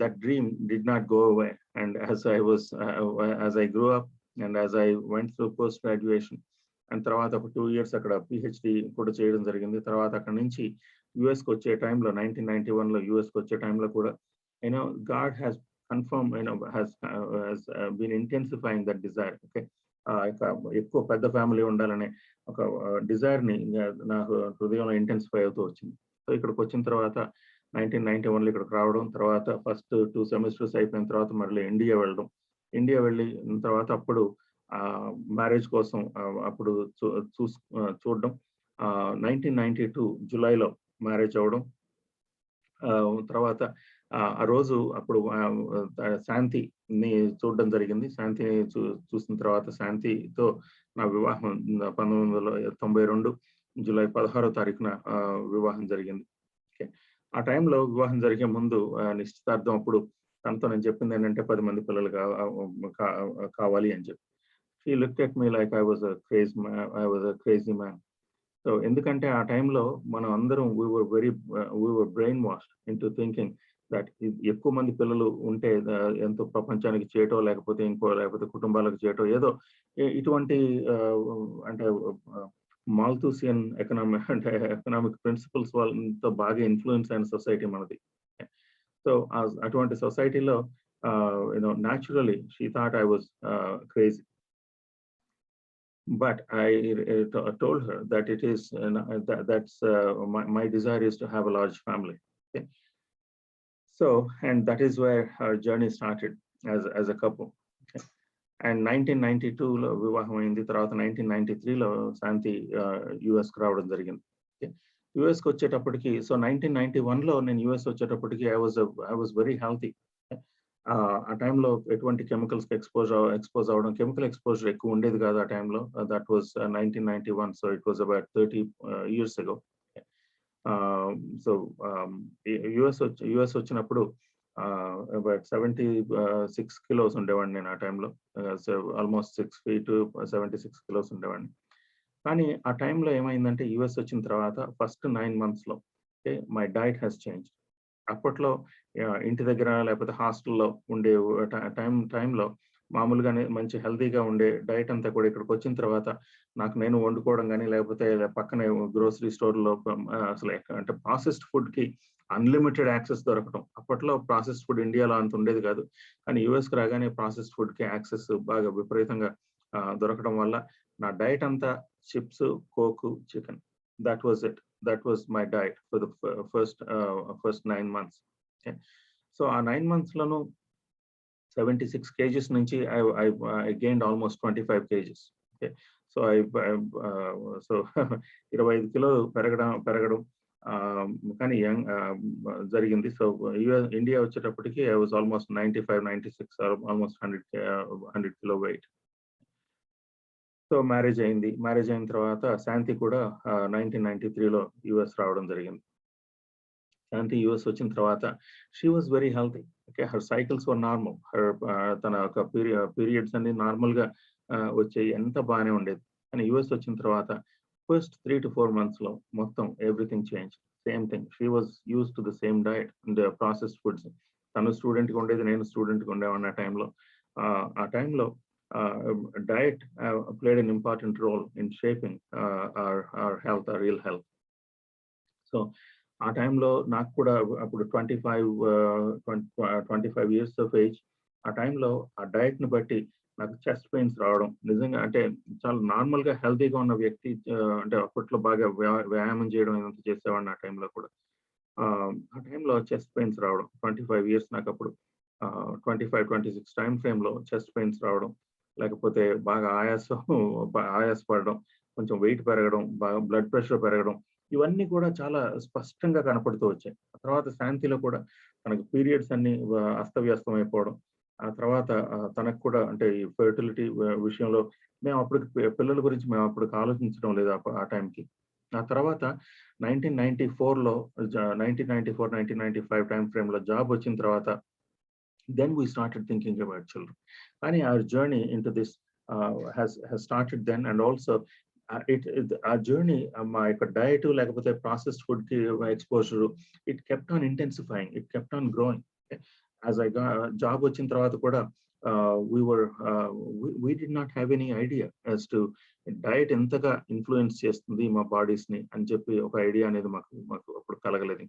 Speaker 2: that dream did not go away. And as I grew up and as I went through post graduation, and తర్వాత ఒక 2 years అక్కడ పిహెచ్డి కూడా చేయడం జరిగింది. తర్వాత అక్కడ నుంచి యుఎస్కి వచ్చే టైంలో 1991లో యుఎస్కి వచ్చే టైంలో కూడా God has confirmed, has been intensifying that desire. Okay, ఎక్కువ పెద్ద ఫ్యామిలీ ఉండాలనే ఒక డిజైర్ ని నాకు హృదయంలో ఇంటెన్సిఫై అవుతూ వచ్చింది. సో ఇక్కడికి వచ్చిన తర్వాత 1991లో ఇక్కడికి రావడం, తర్వాత ఫస్ట్ 2 సెమిస్టర్స్ అయిపోయిన తర్వాత మళ్ళీ ఇండియా వెళ్ళిన తర్వాత అప్పుడు మ్యారేజ్ కోసం అప్పుడు చూడడం. 1992 జూలైలో మ్యారేజ్ అవ్వడం. తర్వాత ఆ రోజు అప్పుడు శాంతిని చూడడం జరిగింది. శాంతిని చూసిన తర్వాత శాంతితో నా వివాహం 1992 జూలై 16వ తారీఖున వివాహం జరిగింది. ఓకే, ఆ టైంలో వివాహం జరిగే ముందు నిశ్చితార్థం అప్పుడు తనతో నేను చెప్పింది ఏంటంటే 10 మంది పిల్లలు కావాలి అని చెప్పి. She looked at me like I was a crazy man. So ఎందుకంటే ఆ టైంలో మనం అందరం we were brainwashed into thinking that ఎక్కువ మంది పిల్లలు ఉంటే ఎంతో ప్రపంచానికి చేయటో లేకపోతే కుటుంబాలకు చేయటో ఏదో ఇటువంటి అంటే మాల్తూసియన్ ఎకనామిక్ ప్రిన్సిపల్స్ వాళ్ళతో బాగా ఇన్ఫ్లుయెన్స్ అయిన సొసైటీ మనది. సో అటువంటి సొసైటీలో naturally she thought I was crazy. But I told her that it is that's my desire is to have a large family. Okay? So, and that is where our journey started as a couple. Okay. And 1992లో వివాహం అయింది. తర్వాత 1993లో శాంతి యుఎస్కి రావడం జరిగింది. యుఎస్కి వచ్చేటప్పటికి, so 1991లో నేను US వచ్చేటప్పటికి I was very healthy. ఆ టైంలో ఎటువంటి కెమికల్స్కి ఎక్స్పోజ్ అవ్వడం, కెమికల్ ఎక్స్పోజర్ ఎక్కువ ఉండేది కాదు ఆ టైంలో. That was 1991, so it was about 30 years ago. So US వచ్చినప్పుడు అబౌట్ 76 kilos ఉండేవాడిని నేను ఆ టైంలో. సో ఆల్మోస్ట్ 6 feet 76 kilos ఉండేవాడిని. కానీ ఆ టైంలో ఏమైందంటే, యుఎస్ వచ్చిన తర్వాత ఫస్ట్ 9 monthsలో మై డైట్ హ్యాస్ చేంజ్. అప్పట్లో ఇంటి దగ్గర లేకపోతే హాస్టల్లో ఉండే టైంలో మామూలుగానే మంచి హెల్తీగా ఉండే డైట్ అంతా కూడా ఇక్కడికి వచ్చిన తర్వాత నాకు నేను వండుకోవడం కానీ, లేకపోతే పక్కనే గ్రోసరీ స్టోర్లో అసలు అంటే ప్రాసెస్డ్ ఫుడ్కి అన్లిమిటెడ్ యాక్సెస్ దొరకడం. అప్పట్లో ప్రాసెస్డ్ ఫుడ్ ఇండియాలో అంత ఉండేది కాదు, కానీ యుఎస్కి రాగానే ప్రాసెస్డ్ ఫుడ్కి యాక్సెస్ బాగా విపరీతంగా దొరకడం వల్ల నా డైట్ అంతా chips, Coke, chicken. That was it. That was my diet for the first 9 months. Okay. So 9 monthsలోను 76 kgs నుంచి I gained almost 25 kgs. Okay. So so 25 కిలోలు పెరగడం కానీ జరిగింది. సో ఇండియా వచ్చేటప్పటికి I was almost 95, 96 or almost 100 kilo weight. So marriage అయింది. Marriage అయిన తర్వాత శాంతి కూడా 1993లో యుఎస్ రావడం జరిగింది. శాంతి యుఎస్ వచ్చిన తర్వాత she was very healthy. Okay, her cycles were normal. తన ఒక పీరియడ్స్ అన్ని నార్మల్గా వచ్చాయి, ఎంత బాగానే ఉండేది. కానీ యుఎస్ వచ్చిన తర్వాత ఫస్ట్ 3 to 4 monthsలో మొత్తం everything change. Same thing, she was use to the same diet and processed foods. తను స్టూడెంట్గా ఉండేది, నేను స్టూడెంట్గా ఉండేవాడిని ఆ టైంలో. ఆ టైంలో diet played an important role in shaping our health, our real health. So ఆ టైంలో నాకు కూడా అప్పుడు 25 years of age. ఆ టైంలో ఆ డైట్ని బట్టి నాకు చెస్ట్ పెయిన్స్ రావడం, నిజంగా అంటే చాలా నార్మల్గా హెల్తీగా ఉన్న వ్యక్తి, అంటే అప్పట్లో బాగా వ్యాయామం చేయడం ఇదంతా చేసేవాడిని ఆ టైంలో కూడా. ఆ టైంలో చెస్ట్ పెయిన్స్ రావడం, 25 years నాకు అప్పుడు 25-26 టైం ఫ్రేమ్లో చెస్ట్ పెయిన్స్ రావడం, లేకపోతే బాగా ఆయాసపడడం, కొంచెం వెయిట్ పెరగడం, బాగా బ్లడ్ ప్రెషర్ పెరగడం, ఇవన్నీ కూడా చాలా స్పష్టంగా కనపడుతూ వచ్చాయి. ఆ తర్వాత శాంతిలో కూడా తనకు పీరియడ్స్ అన్ని అస్తవ్యస్తం అయిపోవడం. ఆ తర్వాత తనకు కూడా అంటే ఈ ఫెర్టిలిటీ విషయంలో మేము అప్పుడు పిల్లల గురించి మేము అప్పుడు ఆలోచించడం లేదు ఆ టైంకి. ఆ తర్వాత 1994లో 1994-1995 టైం ఫ్రేమ్లో జాబ్ వచ్చిన తర్వాత then we started thinking about children. And our journey into this has started then, and also our journey, my diet lekapothe processed food ki exposure, it kept on intensifying, it kept on growing. As I got job vachin tarvata kuda we did not have any idea as to diet entaga influence chestundi ma bodies ni ani cheppi oka idea anedi maku appudu kalagaledu.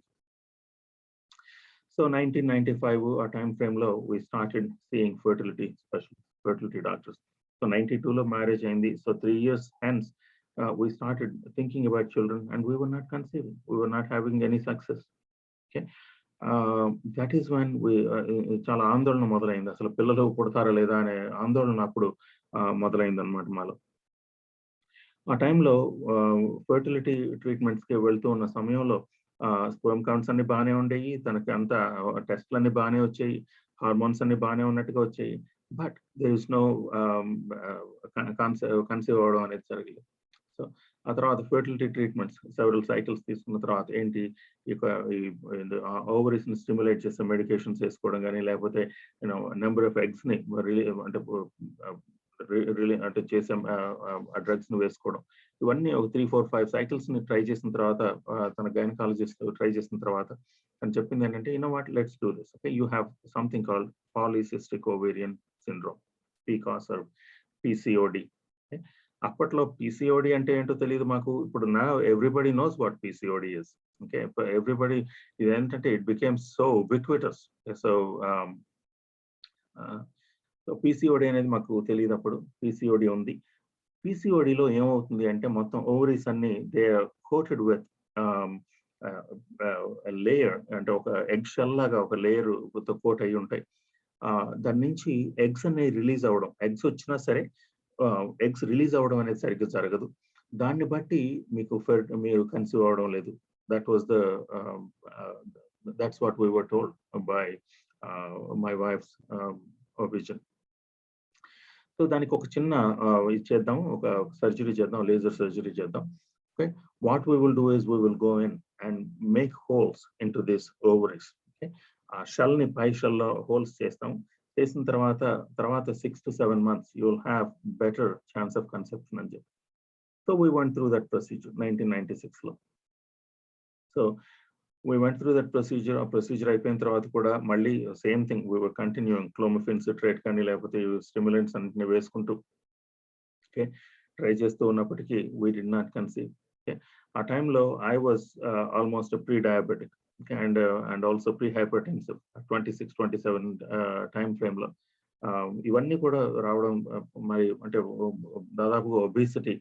Speaker 2: So 1995 ఆ time ఫ్రేమ్లో we started seeing fertility specialists, fertility doctors. So 92లో marriage అయింది. So 3 years hence we started thinking about children, and we were not conceiving, we were not having any success. Okay, that is when we చాలా ఆందోళన మొదలైంది. అసలు పిల్లలు పుడతారా లేదా అనే ఆందోళన అప్పుడు మొదలైంది అన్నమాట మాలో. ఆ టైంలో ఫర్టిలిటీ ట్రీట్మెంట్స్కి వెళ్తూ ఉన్న సమయంలో స్పెర్మ్ కౌంట్స్ అన్ని బాగానే ఉండేవి, తనకి అంతా టెస్ట్లు అన్ని బాగానే వచ్చాయి, హార్మోన్స్ అన్ని బాగానే ఉన్నట్టుగా వచ్చాయి. But there is no conceive అవ్వడం అనేది జరగలేదు. సో ఆ తర్వాత ఫర్టిలిటీ ట్రీట్మెంట్స్ సెవెరల్ సైకిల్స్ తీసుకున్న తర్వాత ఏంటి, ఇక ఓవరీస్ ని స్టిమ్యులేట్ చేసే మెడికేషన్స్ వేసుకోవడం కానీ, లేకపోతే నెంబర్ ఆఫ్ ఎగ్స్ ని అంటే చేసే డ్రగ్స్ ని వేసుకోవడం, ఇవన్నీ ఒక 3-4-5 cycles ని ట్రై చేసిన తర్వాత తన గైనకాలజిస్ట్ ట్రై చేసిన తర్వాత తను చెప్పింది ఏంటంటే, what, let's do this. Okay, you have something called polycystic ovarian syndrome, PCOS or PCOD. అప్పట్లో పిసిఓడి అంటే ఏంటో తెలియదు మాకు. ఇప్పుడు నా everybody knows what PCOD is. Okay, everybody ఇదేంటంటే it became so ubiquitous. So PCOD అనేది మాకు తెలియదు అప్పుడు. పిసిఓడి ఉంది. పిసిఓడిలో ఏమవుతుంది అంటే, మొత్తం ఓవరీస్ అన్ని they are coated with layer అంటే ఒక ఎగ్ షెల్ లాగా ఒక లేయర్ కోట్ అయి ఉంటాయి. దాని నుంచి ఎగ్స్ అనేవి రిలీజ్ అవ్వడం, ఎగ్స్ వచ్చినా సరే ఎగ్స్ రిలీజ్ అవ్వడం అనేది సరిగ్గా జరగదు. దాన్ని బట్టి మీకు మీరు కన్సీవ్ అవ్వడం లేదు. That was that's what we were told by my wife's vision. So దానికి ఒక చిన్న ఇది చేద్దాం, ఒక సర్జరీ చేద్దాం, లేజర్ సర్జరీ చేద్దాం. Okay, what we will do is we will go in and make holes in to this ovaries. Okay, ఆ shell ని పై షెల్ లో హోల్స్ చేస్తాం. చేసిన తర్వాత 6 to 7 months you will have better chance of conception అని చెప్పి. So we went through that procedure 1996 లో. So we went through that procedure. ఆ ప్రొసీజర్ అయిపోయిన తర్వాత కూడా మళ్ళీ same thing, we were continuing clomiphene citrate కానీ లేకపోతే స్టిమ్యులెంట్స్ అన్నిటిని వేసుకుంటూ ఓకే ట్రై చేస్తూ ఉన్నప్పటికీ we did not conceive. Okay, ఆ టైంలో I was almost a pre-diabetic and also pre-hypertensive 26-27 time frame లో ఇవన్నీ కూడా రావడం, మరి అంటే దాదాపుగా ఒబిసిటీ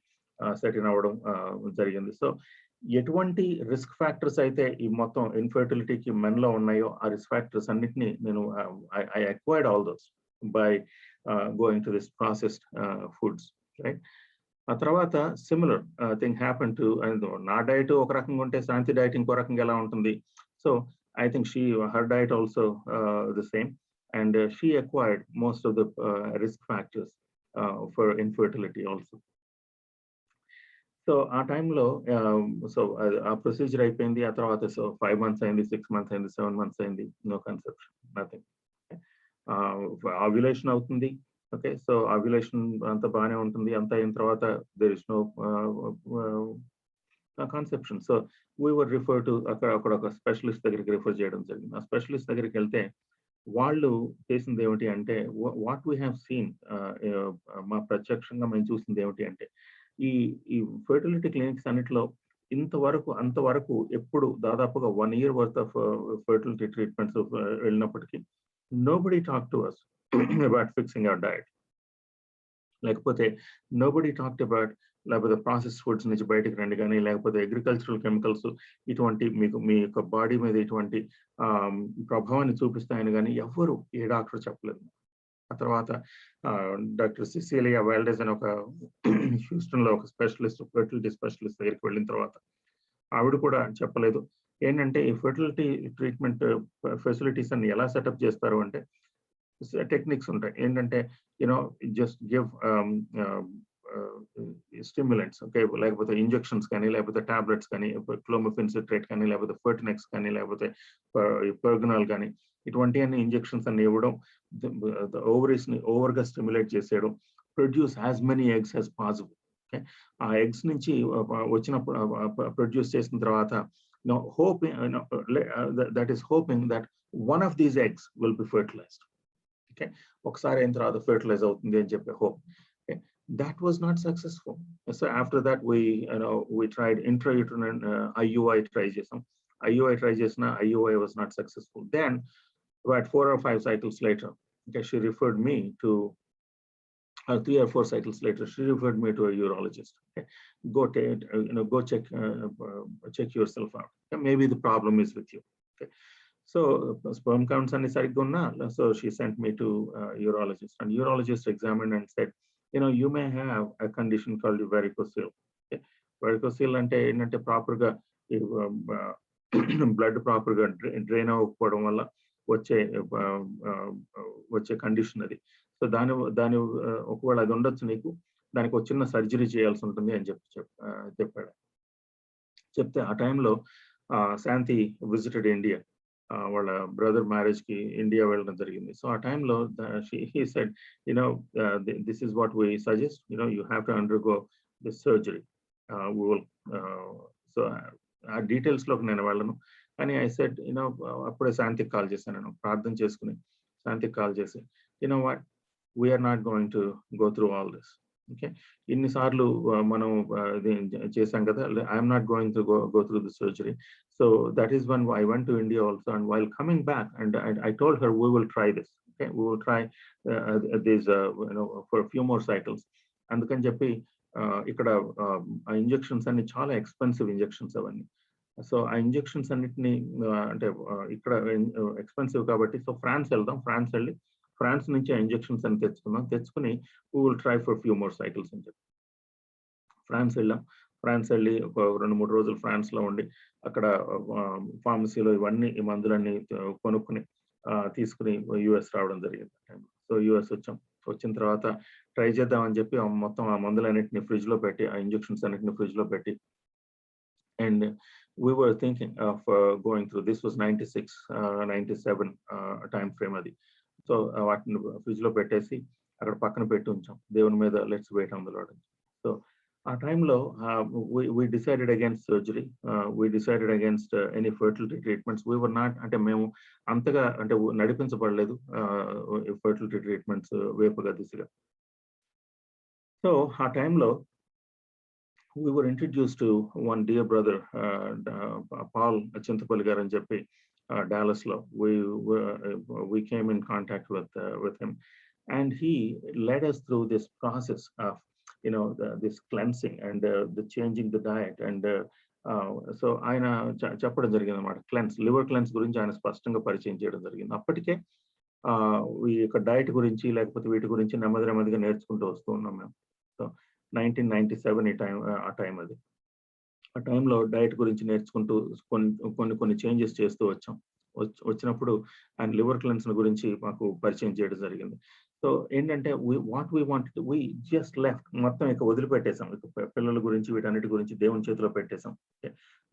Speaker 2: సెటిన్ అవ్వడం జరిగింది. సో ఎటువంటి రిస్క్ ఫ్యాక్టర్స్ అయితే ఈ మొత్తం ఇన్ఫర్టిలిటీకి మెన్లో ఉన్నాయో ఆ రిస్క్ ఫ్యాక్టర్స్ అన్నిటినీ నేను I acquired all those by going to this processed foods, right. ఆ తర్వాత సిమిలర్ థింగ్ హ్యాపెన్ టు, నా డైట్ ఒక రకంగా ఉంటే శాంతి డైట్ ఇంకో రకంగా ఎలా ఉంటుంది. So I think her diet also the same, and she acquired most of the risk factors for infertility also. So ఆ టైంలో సో ఆ ప్రొసీజర్ అయిపోయింది. ఆ తర్వాత సో 5 months అయింది, 6 months అయింది, 7 months అయింది, నో కన్సెప్షన్, నథింగ్. ఆవ్యులేషన్ అవుతుంది. ఓకే, సో ఆవ్యులేషన్ అంతా బాగానే ఉంటుంది. అంతా అయిన తర్వాత there is no conception. So we were refer to అక్కడ ఒక స్పెషలిస్ట్ దగ్గరికి రిఫర్ చేయడం జరిగింది. ఆ స్పెషలిస్ట్ దగ్గరికి వెళ్తే వాళ్ళు చేసింది ఏమిటి అంటే, వాట్ వీ హ్యావ్ సీన్, మా ప్రత్యక్షంగా మేము చూసింది ఏమిటి అంటే, ఈ ఫెర్టిలిటీ క్లినిక్స్ అన్నిటిలో అంతవరకు ఎప్పుడు దాదాపుగా 1 year worth of fertility treatments వెళ్ళినప్పటికీ nobody talk to us about fixing our diet, లేకపోతే నోబడీ టాక్డ్ అబౌట్, లేకపోతే ప్రాసెస్ ఫుడ్స్ నుంచి బయటకు రండి కానీ, లేకపోతే అగ్రికల్చరల్ కెమికల్స్ ఇటువంటి మీ యొక్క బాడీ మీద ఇటువంటి ప్రభావాన్ని చూపిస్తాయని కానీ ఎవ్వరు ఏ డాక్టర్ చెప్పలేదు. ఆ తర్వాత డాక్టర్ సిసిలియా వెల్డెస్ అని ఒక హ్యూస్టన్ లో ఒక స్పెషలిస్ట్, ఫెర్టిలిటీ స్పెషలిస్ట్ దగ్గరికి వెళ్ళిన తర్వాత ఆవిడ కూడా చెప్పలేదు. ఏంటంటే ఈ ఫెర్టిలిటీ ట్రీట్మెంట్ ఫెసిలిటీస్ అన్ని ఎలా సెటప్ చేస్తారు అంటే టెక్నిక్స్ ఉంటాయి. ఏంటంటే జస్ట్ గివ్ స్టిమ్యులెంట్స్, ఓకే, లేకపోతే ఇంజెక్షన్స్ కానీ, లేకపోతే టాబ్లెట్స్ కానీ, క్లోమిఫెన్ సిట్రేట్ కానీ, లేకపోతే ఫెర్టినెక్స్ కానీ, లేకపోతే పెర్గనాల్ కానీ, ఇటువంటి అన్ని ఇంజెక్షన్స్ అన్ని ఇవ్వడం, ఓవరీస్ ని ఓవర్ గా స్టిమ్యులేట్ చేసేయడం, produce as many eggs as possible. Okay, ఆ ఎగ్స్ నుంచి వచ్చినప్పుడు ప్రొడ్యూస్ చేసిన తర్వాత that is hoping that one of these eggs will be fertilised. Okay, ఒకసారి అయిన తర్వాత ఫెర్టిలైజ్ అవుతుంది అని చెప్పే hope. That was not successful. So after that we tried intrauterine IUI try chesam. IUI try chesna, IUI was not successful. Then about 4 or 5 cycles later, okay, she referred me to 3 or 4 cycles later, she referred me to a urologist. Okay, go check yourself out. Okay, maybe the problem is with you. Okay, so sperm counts and sarigga unna, so she sent me to urologist, and urologist examined and said, you may have a condition called varicocele. Okay, varicocele ante ఏంటంటే proper గా blood proper గా drain అవ్వకపోవడం వల్ల వచ్చే condition అది. So దాని ఒకవేళ అది ఉండొచ్చు నీకు, దానికి ఒక చిన్న సర్జరీ చేయాల్సి ఉంటుంది అని చెప్పాడు. చెప్తే ఆ టైంలో శాంతి విజిటెడ్ ఇండియా, వాళ్ళ బ్రదర్ మ్యారేజ్ కి ఇండియా వెళ్ళడం జరిగింది. సో ఆ టైంలో he said, this is what we suggest, you have to undergo this surgery. We will so ఆ డీటెయిల్స్ లోకి నేను వెళ్ళను, కానీ ఐ సెడ్ అప్పుడే శాంతికి కాల్ చేశాను, నేను ప్రార్థన చేసుకుని శాంతికి కాల్ చేసి, what, we are not going to go through all this. Okay, ఇన్నిసార్లు మనం చేశాం కదా, I'm not going to go through the surgery. So that is when I went to India also, and while coming back, and I told her we will try this. Okay, we will try this for a few more cycles. అందుకని చెప్పి ఇక్కడ injections అన్ని చాలా expensive injections అవన్నీ. So ఆ injections అన్నిటిని అంటే ఇక్కడ ఎక్స్పెన్సివ్ కాబట్టి సో ఫ్రాన్స్ వెళ్దాం, ఫ్రాన్స్ నుంచి ఆ ఇంజెక్షన్స్ అని తెచ్చుకుని we will try for few more cycles అని చెప్పి ఫ్రాన్స్ వెళ్ళి ఒక 2-3 రోజులు ఫ్రాన్స్ లో ఉండి అక్కడ ఫార్మసీలో ఈ మందులన్నీ కొనుక్కుని తీసుకుని యుఎస్ రావడం జరిగింది. సో యుఎస్ వచ్చిన తర్వాత ట్రై చేద్దామని చెప్పి మొత్తం ఆ మందులన్నింటినీ ఫ్రిడ్జ్ లో పెట్టి, ఆ ఇంజెక్షన్స్ అన్నిటిని ఫ్రిడ్జ్ లో పెట్టి, and we were thinking of going through. This was 96, 97 time frame అది. సో వాటిని ఫ్రిడ్జ్ లో పెట్టేసి అక్కడ పక్కన పెట్టి ఉంచాం, దేవుని మీద let's wait on the lord. So ఆ టైంలో we decided against surgery, we decided against any fertility treatments. We were not, అంటే మేము అంతగా అంటే నడిపించబడలేదు ఫర్టిలిటీ ట్రీట్మెంట్స్ వైపుగా దిశగా. సో ఆ టైంలో we were introduced to one dear brother, Paul Chintapalli garu అని చెప్పి Dallas లో. We came in contact with him, and he led us through this process of this cleansing and the changing the diet, and so ఆయన చెప్పడం జరిగింది అన్నమాట. Liver cleanse గురించి ఆయన స్పష్టంగా పరిచయం చేయడం జరిగింది. అప్పటికే ఈ యొక్క డైట్ గురించి లేకపోతే వీటి గురించి నెమ్మదిగా నేర్చుకుంటూ వస్తూ ఉన్నాం మేము. సో 1997 ఆ టైంలో డైట్ గురించి నేర్చుకుంటూ కొన్ని చేంజెస్ చేస్తూ వచ్చినప్పుడు ఆయన లివర్ క్లెన్స్ గురించి మాకు పరిచయం చేయడం జరిగింది. సో ఏంటంటే what we wanted, we just left, మొత్తం ఇక వదిలిపెట్టేసాం, ఇక పిల్లల గురించి వీటన్నిటి గురించి దేవుని చేతిలో పెట్టేసాం.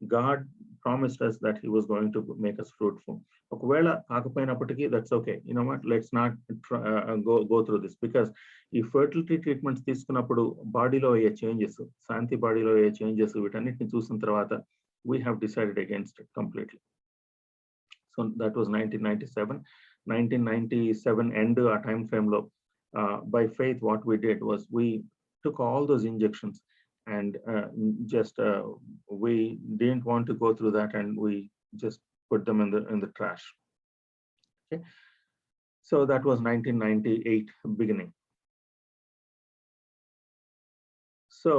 Speaker 2: God promised us that he was going to make us fruitful. ఒకవేళ కాకపోయినప్పటికీ that's okay, let's not go through this, because ఈ ఫర్టిలిటీ ట్రీట్మెంట్స్ తీసుకున్నప్పుడు బాడీలో అయ్యే చేంజెస్, శాంతి బాడీలో అయ్యే చేంజెస్, వీటన్నిటిని చూసిన తర్వాత we have decided against it completely. So that was 1997. 1997 end ఆ time frame లో by faith what we did was we took all those injections and we didn't want to go through that, and we just put them in the trash. Okay, so that was 1998 beginning. So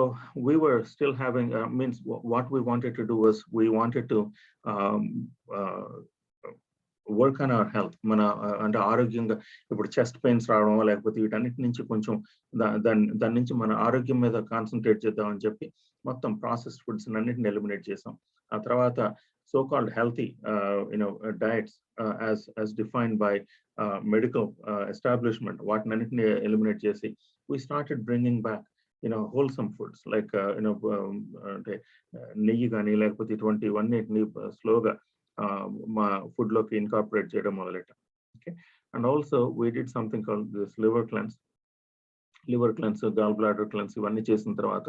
Speaker 2: we were still having means what we wanted to do was we wanted to work on our health. మన అంటే ఆరోగ్యంగా ఇప్పుడు chest pains రావడం లేకపోతే వీటన్నిటి నుంచి కొంచెం దాని నుంచి మన ఆరోగ్యం మీద కాన్సన్ట్రేట్ చేద్దామని చెప్పి మొత్తం ప్రాసెస్డ్ ఫుడ్స్ అన్నిటిని ఎలిమినేట్ చేసాం. ఆ తర్వాత so called healthy diets as defined by medical establishment, వాటిని అన్నిటిని ఎలిమినేట్ చేసి we started bringing back wholesome foods like అంటే నెయ్యి కానీ లేకపోతే ఇటువంటివన్నిటిని స్లోగా మా ఫుడ్ లోకి ఇన్కార్పొరేట్ చేయడం మొదలెట్టాం. Okay, and also we did something called this liver cleanse, gall bladder cleanse, ఇవన్నీ చేసిన తర్వాత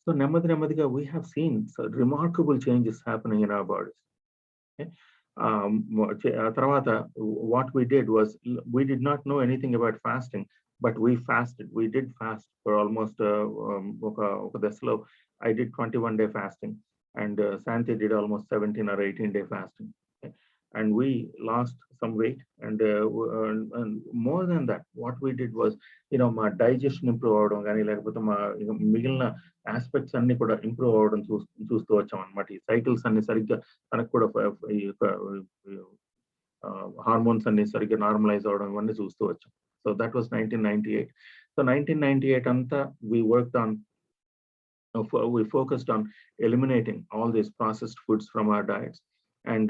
Speaker 2: సో నెమ్మదిగా we have seen remarkable changes happening in our bodies. ఆ తర్వాత what we did was we did not know anything about fasting, but we fasted. We did fast for almost ఒక దశలో I did 21-day fasting, and Santi did almost 17 or 18-day fasting. Okay? And we lost some weight, and more than that, what we did was, మా digestion improve అవడం కానీ లేకపోతే మా మిగిలిన aspects అన్ని కూడా ఇంప్రూవ్ అవడం చూస్తూ వచ్చాం అన్నమాట. ఈ సైకిల్స్ అన్ని సరిగ్గా తనకు కూడా హార్మోన్స్ అన్ని సరిగ్గా నార్మలైజ్ అవడం ఇవన్నీ చూస్తూ వచ్చాం. So that was 1998. So 1998 anta we focused on eliminating all these processed foods from our diets, and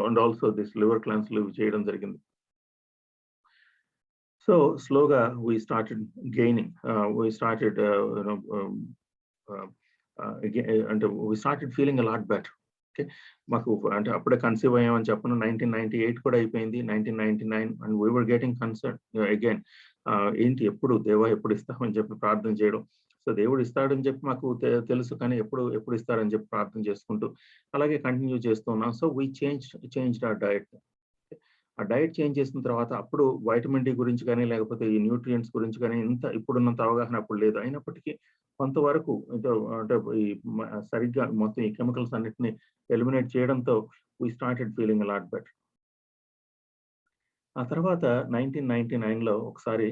Speaker 2: and also this liver cleanse cheyadam jarigindi. So slowly we started gaining, we started and we started feeling a lot better. Okay, మాకు అంటే అప్పుడే conceive అయ్యామని చెప్పను. 1998 కూడా అయిపోయింది, 1999, and we were getting concern again. ఏంటి ఎప్పుడు దేవా ఎప్పుడు ఇస్తామని చెప్పి ప్రార్థన చేయడం. సో దేవుడు ఇస్తాడని చెప్పి మాకు తెలుసు, కానీ ఎప్పుడు ఇస్తారని చెప్పి ప్రార్థన చేసుకుంటూ అలాగే కంటిన్యూ చేస్తున్నాం. So we changed hour diet. ఆ డయట్ చేంజ్ చేసిన తర్వాత అప్పుడు వైటమిన్ డి గురించి కానీ లేకపోతే ఈ న్యూట్రియంట్స్ గురించి కానీ ఇప్పుడున్నంత అవగాహన అప్పుడు లేదు. అయినప్పటికీ కొంతవరకు అంటే ఈ సరిగ్గా మొత్తం ఈ కెమికల్స్ అన్నిటిని ఎలిమినేట్ చేయడంతో we started feeling a lot better. ఆ తర్వాత 1999లో ఒకసారి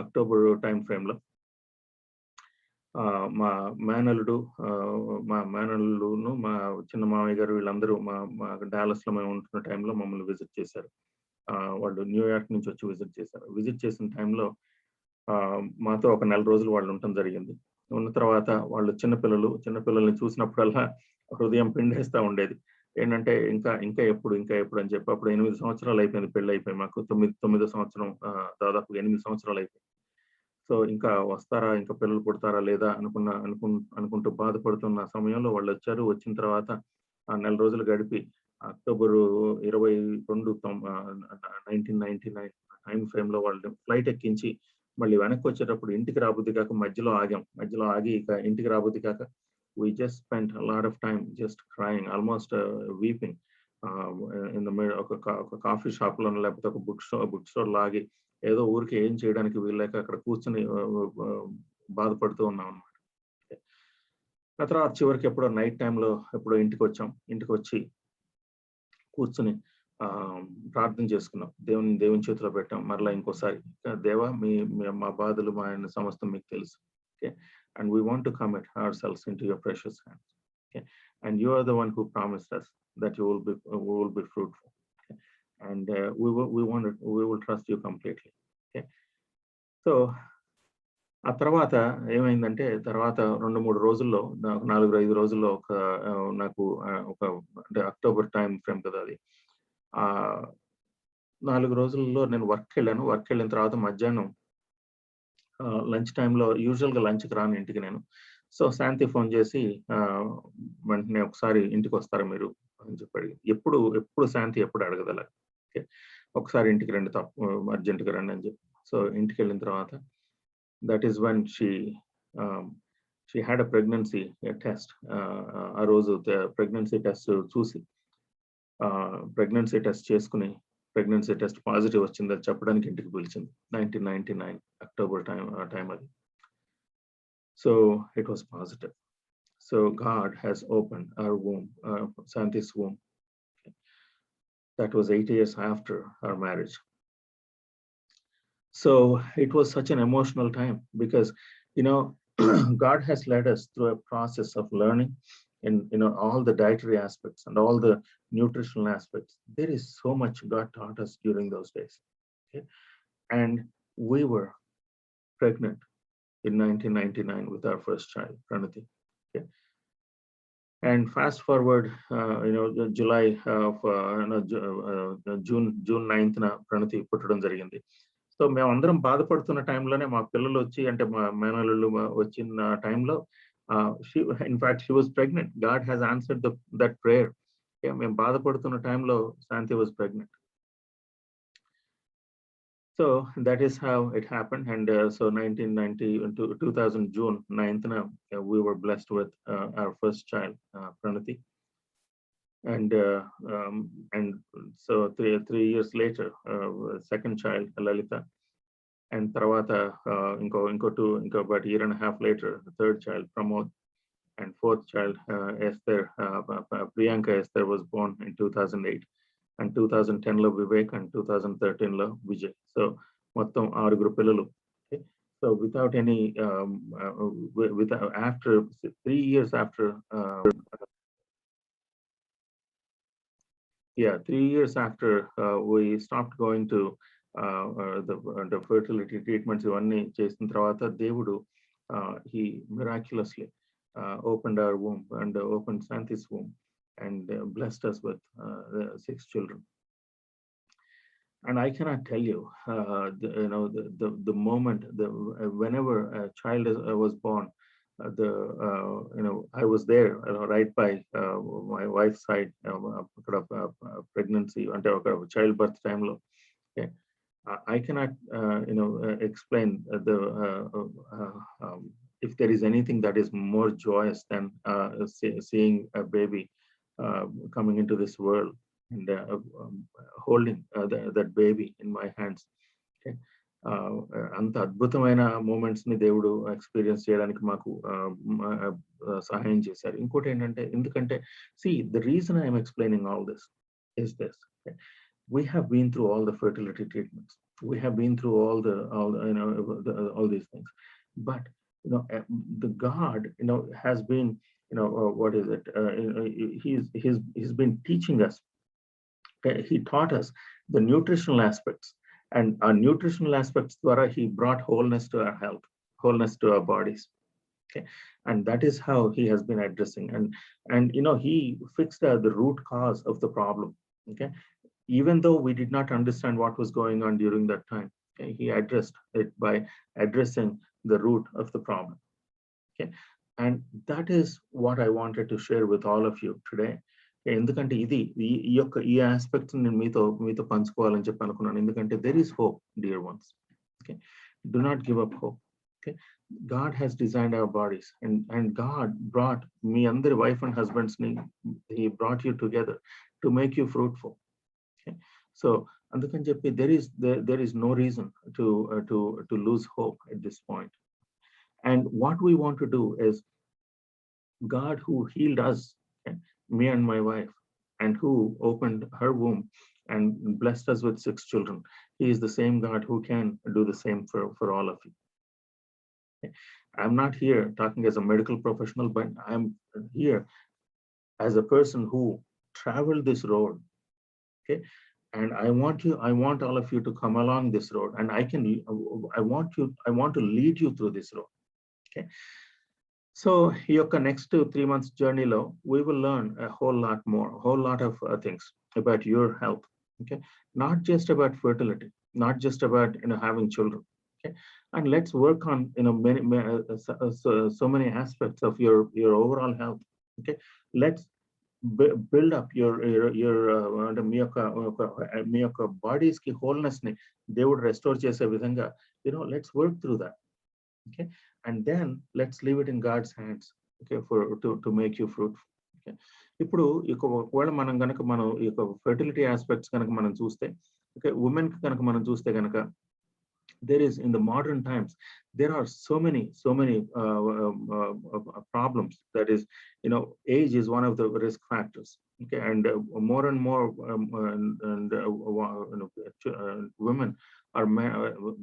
Speaker 2: అక్టోబర్ టైం ఫ్రేమ్ లో మా మేనల్లుడు మా మేనల్లుడును మా చిన్న మామయ్య గారు వీళ్ళందరూ మా డాలస్లో మేము ఉంటున్న టైంలో మమ్మల్ని విజిట్ చేశారు. వాళ్ళు న్యూయార్క్ నుంచి వచ్చి విజిట్ చేశారు. విజిట్ చేసిన టైంలో మాతో ఒక నెల రోజులు వాళ్ళు ఉండటం జరిగింది. ఉన్న తర్వాత వాళ్ళు చిన్నపిల్లల్ని చూసినప్పుడల్లా హృదయం పిండేస్తా ఉండేది. ఏంటంటే ఇంకా ఎప్పుడు అని చెప్పి అప్పుడు 8 సంవత్సరాలు అయిపోయింది పెళ్లి అయిపోయి. మాకు 9వ సంవత్సరం, దాదాపుగా 8 సంవత్సరాలు అయిపోయింది. సో ఇంకా వస్తారా, ఇంకా పిల్లలు పుడతారా లేదా అనుకుంటూ బాధపడుతున్న సమయంలో వాళ్ళు వచ్చారు. వచ్చిన తర్వాత ఆ నెల రోజులు గడిపి అక్టోబర్ 22, 1999 టైం ఫ్రేమ్ లో వాళ్ళు ఫ్లైట్ ఎక్కించి మళ్ళీ వెనక్కి వచ్చేటప్పుడు ఇంటికి రాబుద్ది కాక మధ్యలో ఆగాం. మధ్యలో ఆగి ఇక ఇంటికి రాబుద్ది కాక we just spent a lot of time just crying, almost weeping in the middle ఒక కాఫీ షాప్ లో లేకపోతే ఒక బుక్ స్టోర్ లాగి ఏదో ఊరికి ఏం చేయడానికి వీళ్ళక అక్కడ కూర్చొని బాధపడుతూ ఉన్నాం అనమాట. ఆ తర్వాత చివరికి ఎప్పుడో నైట్ టైంలో ఎప్పుడో ఇంటికి వచ్చి కూర్చుని ప్రార్థన చేసుకున్నాం. దేవుని చేతిలో పెట్టాం. మరలా ఇంకోసారి దేవా మా బాధలు మా సమస్తం మీకు తెలుసు. Okay, and we want to commit ourselves into your precious hands. Okay, and you are the one who promised us that we will be fruitful. Okay, and we will trust you completely. Okay, so ఆ తర్వాత ఏమైందంటే తర్వాత 2-3 రోజుల్లో 4-5 రోజుల్లో నాకు అంటే October time frame కదా అది. 4 రోజుల్లో నేను వర్క్ వెళ్ళిన తర్వాత మధ్యాహ్నం లంచ్ టైంలో యూజువల్గా లంచ్కి రాను ఇంటికి నేను. సో శాంతి ఫోన్ చేసి వెంటనే ఒకసారి ఇంటికి వస్తారా మీరు అని చెప్పి ఎప్పుడు శాంతి ఎప్పుడు అడగదల. ఓకే, ఒకసారి ఇంటికి రండి, అర్జెంటుగా రండి అని చెప్పి. సో ఇంటికి వెళ్ళిన తర్వాత that is one she had a pregnancy test. ఆ రోజు ప్రెగ్నెన్సీ టెస్ట్ చూసి ప్రెగ్నెన్సీ టెస్ట్ చేసుకుని ప్రెగ్నెన్సీ టెస్ట్ పాజిటివ్ వచ్చిందని చెప్పడానికి ఇంటికి పిలిచింది. 1999 అక్టోబర్ టైం అది. So it was positive. So God has opened our womb, Santi's womb. That was 8 years after our marriage. So it was such an emotional time because God has led us through a process of learning in all the dietary aspects and all the nutritional aspects. There is so much God taught us during those days. Okay? And we were pregnant in 1999 with our first child, Pranati. Okay? And fast forward, July of June 9th Pranati పుట్టడం జరిగింది. So మేమందరం బాధపడుతున్న టైంలోనే మా పిల్లలు వచ్చి, అంటే మా మేనల్లుళ్ళు వచ్చిన టైంలో in fact she was pregnant. God has answered that prayer. Okay, మేము బాధపడుతున్న టైంలో శాంతి was pregnant. So that is how it happened. And so 2000 June 9th we were blessed with our first child, Pranati. And so three years later, second child, Lalita. And Tarawata, about a year and a half later, the third child, Pramod. And fourth child, Esther, Priyanka Esther was born in 2008. And 2010 lo Vivek, and 2013 lo Vijay. So మొత్తం 6 పిల్లలు. Okay, so without any after 3 years after 3 years after we stopped going to the fertility treatments ఇవన్నీ చేసిన తర్వాత దేవుడు he miraculously opened our womb and opened Santi's womb and blessed us with 6 children. And I cannot tell you, the moment, whenever a child was born, I was there right by my wife's side, pregnancy and childbirth time lo. Okay, I cannot explain if there is anything that is more joyous than seeing a baby coming into this world and holding that baby in my hands. Okay, అంత అద్భుతమైన moments ని దేవుడు experience చేయడానికి మాకు సహాయం చేశారు. ఇంకోటి ఏంటంటే, ఎందుకంటే the reason I am explaining all this is this. Okay? We have been through all the fertility treatments. We have been through all these things. But the God, has been, what is it? He's been teaching us. Okay? He taught us the nutritional aspects, and our nutritional aspects ద్వారా he brought wholeness to our health, wholeness to our bodies. Okay, and that is how he has been addressing, and he fixed the root cause of the problem. Okay, even though we did not understand what was going on during that time, okay, he addressed it by addressing the root of the problem. Okay, and that is what I wanted to share with all of you today. ఎందుకంటే ఇది ఈ aspects నేను మీతో పంచుకోవాలని చెప్పి అనుకున్నాను. ఎందుకంటే there is hope, dear ones. Okay, do not give up hope. Okay, God has designed our bodies, and God brought me and the wife and husbands, he brought you together to make you fruitful. Okay, so అందుకని చెప్పి there is no reason to lose hope at this point. And what we want to do is, God who healed us, okay, me and my wife, and who opened her womb and blessed us with 6 children, he is the same God who can do the same for all of you. Okay? I'm not here talking as a medical professional, but I'm here as a person who traveled this road. Okay, and I want all of you to come along this road, and I want to lead you through this road. Okay, so your next 3 months journey lo, we will learn a whole lot more, a whole lot of things about your health. Okay, not just about fertility, not just about having children. Okay, and let's work on many so many aspects of your overall health. Okay, let's build up మీ యొక్క bodies కి wholeness ని దేవుడు restore చేసే విధంగా, let's work through that. Okay, and then let's leave it in God's hands. Okay, to make you fruitful. Okay, ఇప్పుడు ఒకవేళ మనం ఈ యొక్క ఫెర్టిలిటీ ఆస్పెక్ట్స్ కనుక మనం చూస్తే, okay, ఉమెన్ కి కనుక మనం చూస్తే కనుక, there is, in the modern times, there are so many problems. That is, age is one of the risk factors. Okay, and more and more women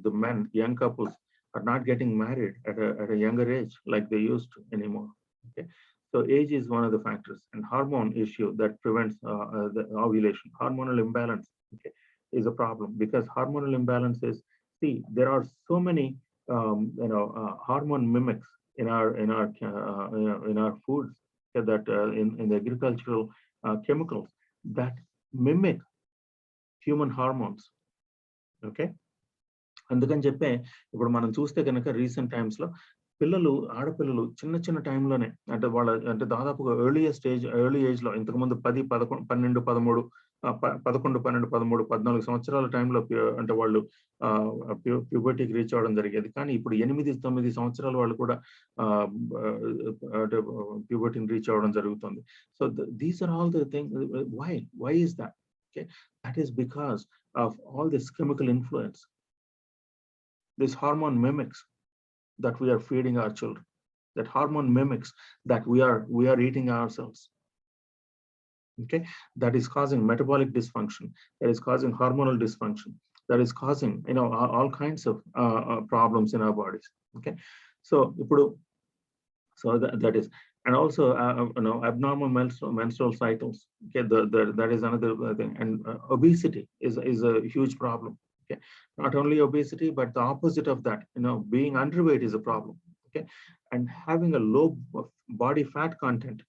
Speaker 2: the men, young couples, are not getting married at a younger age like they used to anymore. Okay, so age is one of the factors, and hormone issue that prevents the ovulation. Hormonal imbalance, okay, is a problem, because hormonal imbalance is, see, there are so many hormone mimics in our foods, that in the agricultural chemicals that mimic human hormones. Okay, అందుకని చెప్పే ఇప్పుడు మనం చూస్తే కనుక recent times లో ఆడపిల్లలు చిన్న టైంలోనే, అంటే దాదాపుగా ఎర్లీ ఏజ్ లో, ఇంతకుముందు 10, 11, 12, 13, 11, 12, 13, 14 సంవత్సరాల టైంలో అంటే వాళ్ళు ప్యూబర్టీకి రీచ్ అవ్వడం జరిగేది. కానీ ఇప్పుడు 8, 9 సంవత్సరాల వాళ్ళు కూడా ప్యూబర్టీని రీచ్ అవ్వడం జరుగుతుంది. So these are all the thing. Why is that? Okay, that is because of all this chemical influence, this hormone mimics that we are feeding our children, that hormone mimics that we are eating ourselves. Okay, that is causing metabolic dysfunction, that is causing hormonal dysfunction, that is causing all kinds of problems in our bodies. Okay, so that is, and also abnormal menstrual cycles. Okay, that is another thing. And obesity is a huge problem. Okay, not only obesity, but the opposite of that, being underweight is a problem. Okay, and having a low body fat content,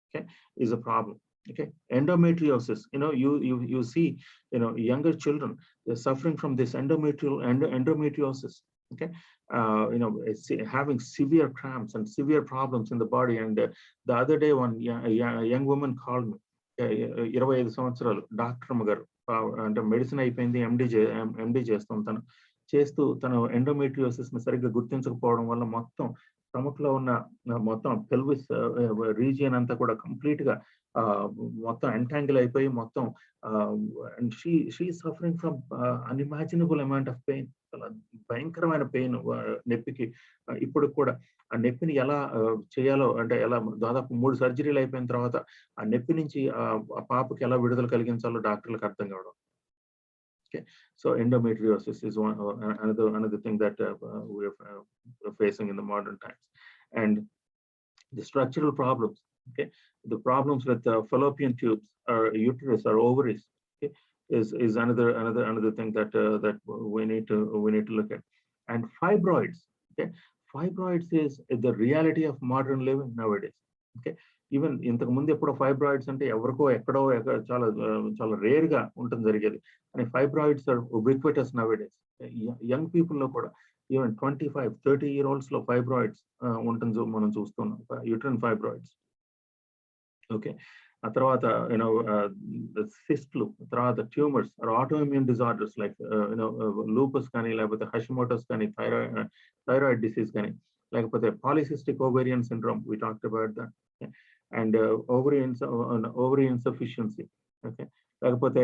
Speaker 2: okay, is a problem. Okay, endometriosis, you see, younger children, they're suffering from this endometriosis. Okay, having severe cramps and severe problems in the body. And the other day, one young woman called me, 25 సంవత్సరాలు, doctor అమ్మగారు, అంటే medicine అయిపోయింది, ఎండి చేస్తూ తను endometriosis ని సరిగ్గా గుర్తించకపోవడం వల్ల మొత్తం స్టమక్ లో ఉన్న మొత్తం పెల్విస్ రీజియన్ అంతా కూడా కంప్లీట్ గా మొత్తం ఎంటాంగిల్ అయిపోయి మొత్తం, she suffering from unimaginable amount of pain. భయంకరమైన పెయిన్ నొప్పికి. ఇప్పుడు కూడా ఆ నొప్పిని ఎలా చేయాలో, అంటే ఎలా దాదాపు 3 సర్జరీలు అయిపోయిన తర్వాత ఆ నొప్పి నుంచి ఆ పాపకి ఎలా విడుదల కలిగించాలో డాక్టర్లకు అర్థం కావడం. Okay, so endometriosis is another thing that we're facing in the modern times, and the structural problems. Okay, the problems with fallopian tubes or uterus or ovaries. Okay, is another thing that that we need to look at, and fibroids. Okay, fibroids is the reality of modern living nowadays. Okay, even ఇంతకు ముందు ఎప్పుడో fibroids అంటే ఎవరికో ఎక్కడో చాలా చాలా rare గా ఉంటుంది జరిగేది, and fibroids are ubiquitous nowadays. Young people లో కూడా ఈవెన్ 25-30-year-olds లో ఫైబ్రాయిడ్స్ ఉంటుంది, మనం చూస్తున్నాం యూట్రిన్ ఫైబ్రాయిడ్స్. ఓకే, ఆ తర్వాత సిస్ట్లు, తర్వాత tumours are autoimmune disorders like lupus కానీ, లేకపోతే హషిమోటోస్ కానీ, థైరాయిడ్ డిసీజ్ కానీ, లేకపోతే polycystic ovarian syndrome, we talked about that, and ovary insufficiency. Okay, లేకపోతే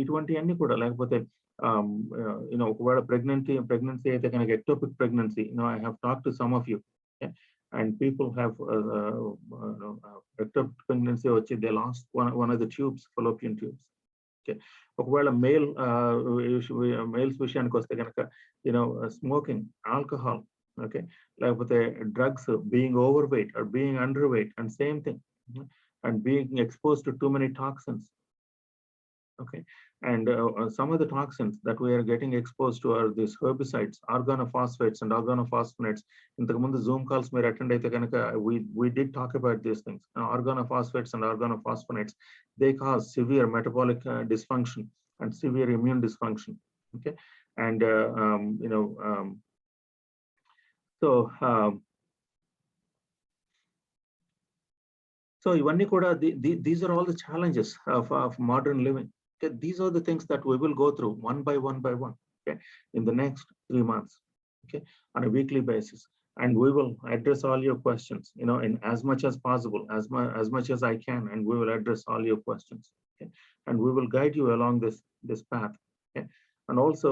Speaker 2: ఇటువంటివన్నీ కూడా, లేకపోతే ఒకవేళ ప్రెగ్నెన్సీ అయితే కనుక ectopic pregnancy. I have talk to some of you, and people have ectopic pregnancy వచ్చి they lost one of the tubes, fallopian tubes. Okay, ఒకవేళ males విషయానికి వస్తే కనుక స్మోకింగ్, ఆల్కహాల్, okay, లేకపోతే drugs, being over weight or being underweight, and same thing, and being exposed to too many toxins. Okay, and some of the toxins that we are getting exposed to are these herbicides, organophosphates and organophosphonates. ఇంతకు ముందు Zoom calls మీరు attend అయితే కనుక we did talk about these things. Organophosphates and organophosphonates, they cause severe metabolic dysfunction and severe immune dysfunction. Okay, and so ఇవన్నీ కూడా, these are all the challenges of modern living. Okay, these are the things that we will go through one by one, okay, in the next 3 months, okay, on a weekly basis, and we will address all your questions, in as much as possible, as much as I can, and we will address all your questions, okay, and we will guide you along this path. Okay, and also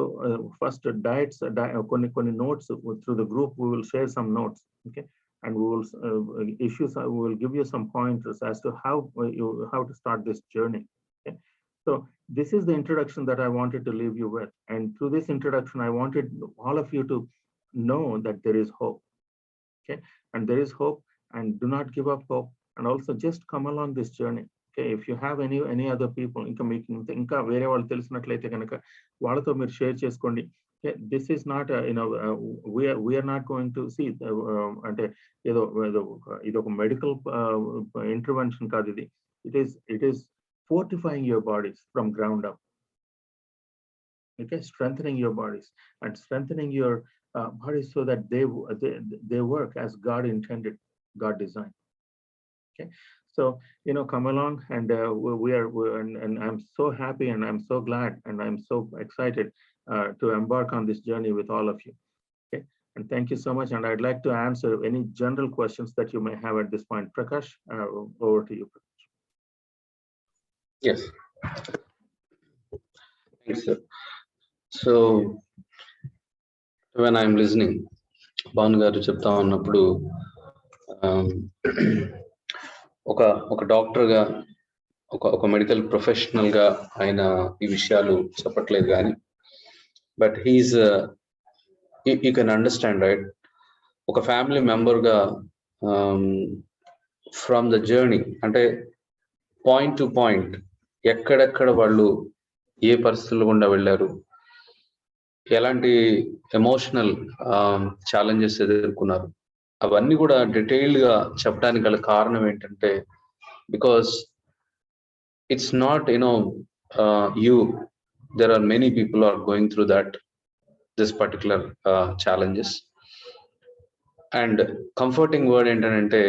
Speaker 2: first diets, కొన్ని notes through the group. We will share some notes, okay, and we will give you some pointers as to how to start this journey. Okay, so this is the introduction that I wanted to leave you with, and through this introduction I wanted all of you to know that there is hope. Okay, and there is hope, and do not give up hope, and also just come along this journey. Okay, if you have any other people, ఇంకా వేరే వాళ్ళు తెలిసినట్లయితే కనుక వాళ్ళతో మీరు share చేసుకోండి. Okay, this is not we are not going to see అంటే ఏదో ఇది ఒక మెడికల్ ఇంటర్వెన్షన్ కాదు ఇది. It is fortifying your bodies from ground up. Okay, strengthening your bodies and strengthening your bodies so that they work as God intended, God designed. Okay, so come along, and and I'm so happy, and I'm so glad, and I'm so excited to embark on this journey with all of you. Okay, and thank you so much, and I'd like to answer any general questions that you may have at this point. Prakash, over to you.
Speaker 1: Yes, thanks, sir. So when I'm listening, Bhanu గారు చెప్తా ఉన్నప్పుడు ఒక డాక్టర్గా, ఒక medical ప్రొఫెషనల్గా ఆయన ఈ విషయాలు చెప్పట్లేదు కానీ, but you can understand, right? ఒక ఫ్యామిలీ మెంబర్గా ఫ్రమ్ ద జర్నీ, అంటే పాయింట్ టు పాయింట్, ఎక్కడెక్కడ వాళ్ళు ఏ పరిస్థితుల గుండా వెళ్ళారు, ఎలాంటి ఎమోషనల్ ఛాలెంజెస్ ఎదుర్కొన్నారు, అవన్నీ కూడా డీటెయిల్డ్గా చెప్పడానికి గల కారణం ఏంటంటే, because it's not there are many people are going through this particular challenges. And comforting word ఏంటంటే,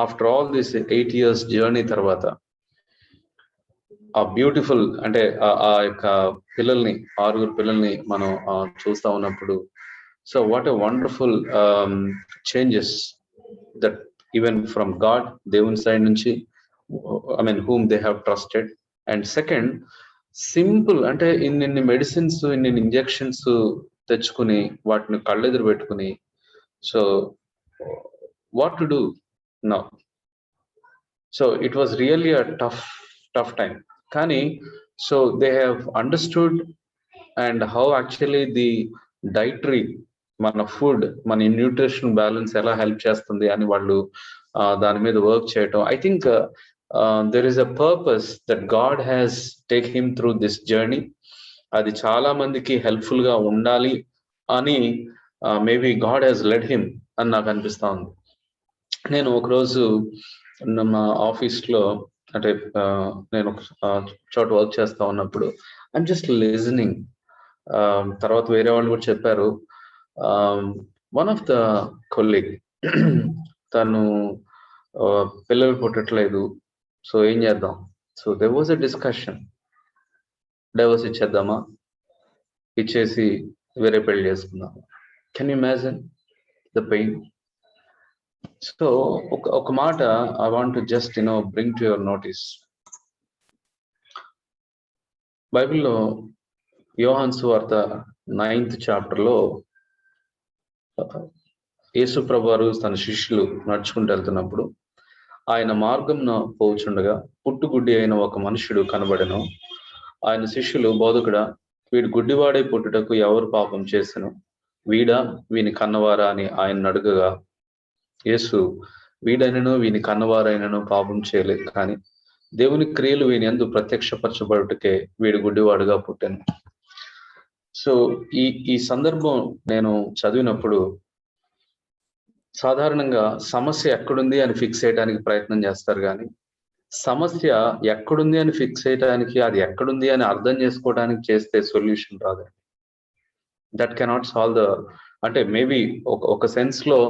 Speaker 1: after all this 8 years journey తర్వాత ఆ బ్యూటిఫుల్, అంటే ఆ యొక్క పిల్లల్ని, 6 పిల్లల్ని మనం చూస్తా ఉన్నప్పుడు, so what a wonderful changes that even from God, దేవుని సైడ్ నుంచి, I mean whom they have trusted. And second, simple, అంటే ఇన్ని మెడిసిన్స్, ఇన్ని ఇంజెక్షన్స్ తెచ్చుకుని వాటిని కళ్ళెదురు పెట్టుకుని, so what to do now? So it was really a tough time. కానీ So they have understood and how actually the dietary మన food మన nutrition balance ఎలా హెల్ప్ చేస్తుంది అని వాళ్ళు దాని మీద వర్క్ చేయటం. I think there is a purpose that God has take him through this journey. అది చాలా మందికి హెల్ప్ఫుల్ గా ఉండాలి అని maybe God has lead him అని నాకు అనిపిస్తా ఉంది. నేను ఒకరోజు మా ఆఫీస్ లో అంటే నేను చోట వర్క్ చేస్తా ఉన్నప్పుడు ఐఎమ్ జస్ట్ లిజనింగ్. తర్వాత వేరే వాళ్ళు కూడా చెప్పారు, వన్ ఆఫ్ ద కొలీగ్ తను పిల్లలు పుట్టట్లేదు, సో ఏం చేద్దాం, so there was a discussion, divorce ఇచ్చేద్దామా, ఇచ్చేసి వేరే పెళ్లి చేసుకుందామా. Can you imagine the pain? So ఒక మాట I want to just bring to your notice. బైబిల్లో యోహాను సువార్త 9th చాప్టర్ లో యేసు ప్రభువారు తన శిష్యులు నడుచుకుంటూ వెళ్తున్నప్పుడు ఆయన మార్గంన పోచుండగా పుట్టుగుడ్డి అయిన ఒక మనుషుడు కనబడెను. ఆయన శిష్యులు, బోధకుడా, వీడు గుడ్డివాడై పుట్టుటకు ఎవరు పాపం చేసెను, వీడా వీని కన్నవారా అని ఆయన అడుగగా, యేసు, వీడైనను వీని కన్నవారైనను పాపం చేయలేదు, కానీ దేవుని క్రియలు వీని యందు ప్రత్యక్షపరచబడుటకే వీడు గుడ్డివాడుగా పుట్టాను. సో ఈ సందర్భం నేను చదివినప్పుడు సాధారణంగా సమస్య ఎక్కడుంది అని ఫిక్స్ చేయడానికి ప్రయత్నం చేస్తారు, కానీ సమస్య ఎక్కడుంది అని ఫిక్స్ చేయడానికి, అది ఎక్కడుంది అని అర్థం చేసుకోవడానికి చేస్తే సొల్యూషన్ రాదండి. దట్ కెనాట్ సాల్వ్ ద, అంటే మేబీ ఒక సెన్స్ లో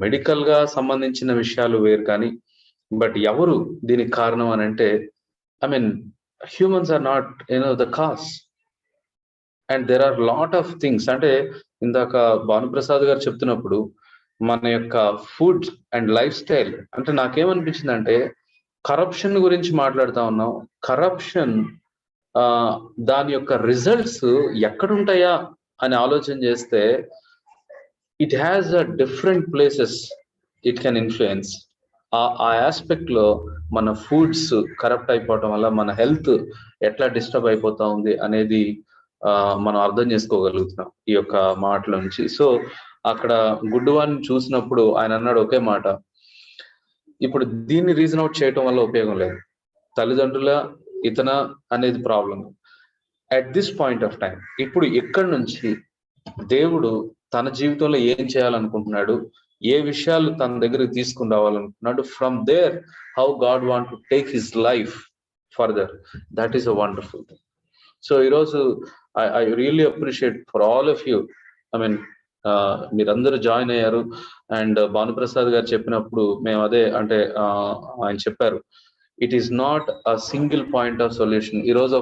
Speaker 1: మెడికల్ గా సంబంధించిన విషయాలు వేరు, కానీ బట్ ఎవరు దీనికి కారణం అని అంటే, I mean humans are not the cause. And there are lot of things. అంటే ఇందాక భానుప్రసాద్ గారు చెప్తున్నప్పుడు మన యొక్క ఫుడ్ అండ్ లైఫ్ స్టైల్, అంటే నాకేమనిపించింది అంటే కరప్షన్ గురించి మాట్లాడుతా ఉన్నాం. కరప్షన్ దాని యొక్క రిజల్ట్స్ ఎక్కడుంటాయా అని ఆలోచన చేస్తే it has a different places it can influence. ఆ ఆస్పెక్ట్ లో మన ఫుడ్స్ కరప్ట్ అయిపోవటం వల్ల మన హెల్త్ ఎట్లా డిస్టర్బ్ అయిపోతా ఉంది అనేది మనం అర్థం చేసుకోగలుగుతున్నాం ఈ యొక్క మాటల నుంచి. సో అక్కడ గుడ్డివాడిని చూసినప్పుడు ఆయన అన్నాడు ఒకే మాట, ఇప్పుడు దీన్ని రీజన్ అవుట్ చేయటం వల్ల ఉపయోగం లేదు, తల్లిదండ్రుల ఇతన అనేది problem. At this point of time ఇప్పుడు ఇక్కడి నుంచి దేవుడు తన జీవితంలో ఏం చేయాలనుకుంటున్నాడు, ఏ విషయాలు తన దగ్గరికి తీసుకుని రావాలనుకుంటున్నాడు, from there how God want to take his life further, that is a wonderful thing. So ఈరోజు I really appreciate for all of you. I mean మీరందరూ జాయిన్ అయ్యారు. అండ్ భానుప్రసాద్ గారు చెప్పినప్పుడు మేము అదే అంటే ఆయన చెప్పారు, it is not a single point of solution. ఈరోజు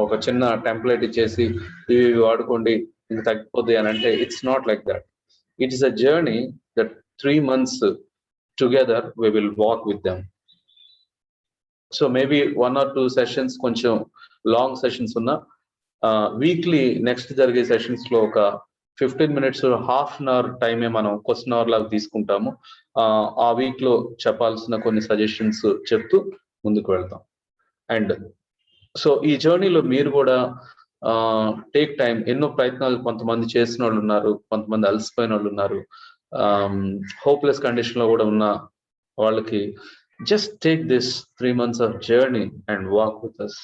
Speaker 1: ఒక చిన్న టెంప్లెట్ ఇచ్చేసి ఇవి వాడుకోండి ఇంక తగ్గిపోద్ది అని అంటే it's not like that. It is a journey that 3 months together we will walk with them. So maybe 1 or 2 sessions కొంచెం లాంగ్ సెషన్స్ ఉన్నా వీక్లీ నెక్స్ట్ జరిగే సెషన్స్ లో ఒక 15 minutes, హాఫ్ అన్ అవర్ టైమే మనం క్వశ్చన్ అవర్ లాగా తీసుకుంటాము. ఆ వీక్ లో చెప్పాల్సిన కొన్ని సజెషన్స్ చెప్తూ ముందుకు వెళ్తాం. అండ్ సో ఈ జర్నీలో మీరు కూడా టేక్ టైం. ఎన్నో ప్రయత్నాలు కొంతమంది చేసిన వాళ్ళు ఉన్నారు, కొంతమంది అలసిపోయిన వాళ్ళు ఉన్నారు, హోప్లెస్ కండిషన్ లో కూడా ఉన్న వాళ్ళకి just take this 3 months of journey and walk with us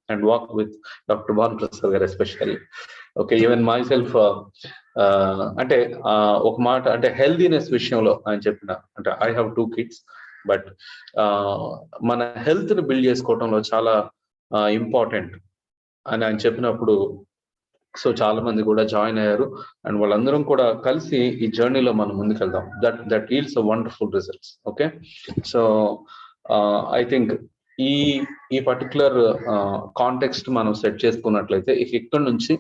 Speaker 1: and walk with Dr. Bhanu especially. Okay, even myself అంటే ఒక మాట అంటే హెల్దీనెస్ విషయంలో ఆయన చెప్పిన అంటే ఐ హ్యావ్ 2 kids, బట్ మన హెల్త్ ని బిల్డ్ చేసుకోవడంలో చాలా ఇంపార్టెంట్ అని ఆయన చెప్పినప్పుడు సో చాలా మంది కూడా జాయిన్ అయ్యారు. అండ్ వాళ్ళందరం కూడా కలిసి ఈ జర్నీలో మనం ముందుకెళ్దాం. That yields a wonderful results. Okay, so I think ఈ పర్టికులర్ కాంటెక్స్ట్ మనం సెట్ చేసుకున్నట్లయితే ఇక్కడ నుంచి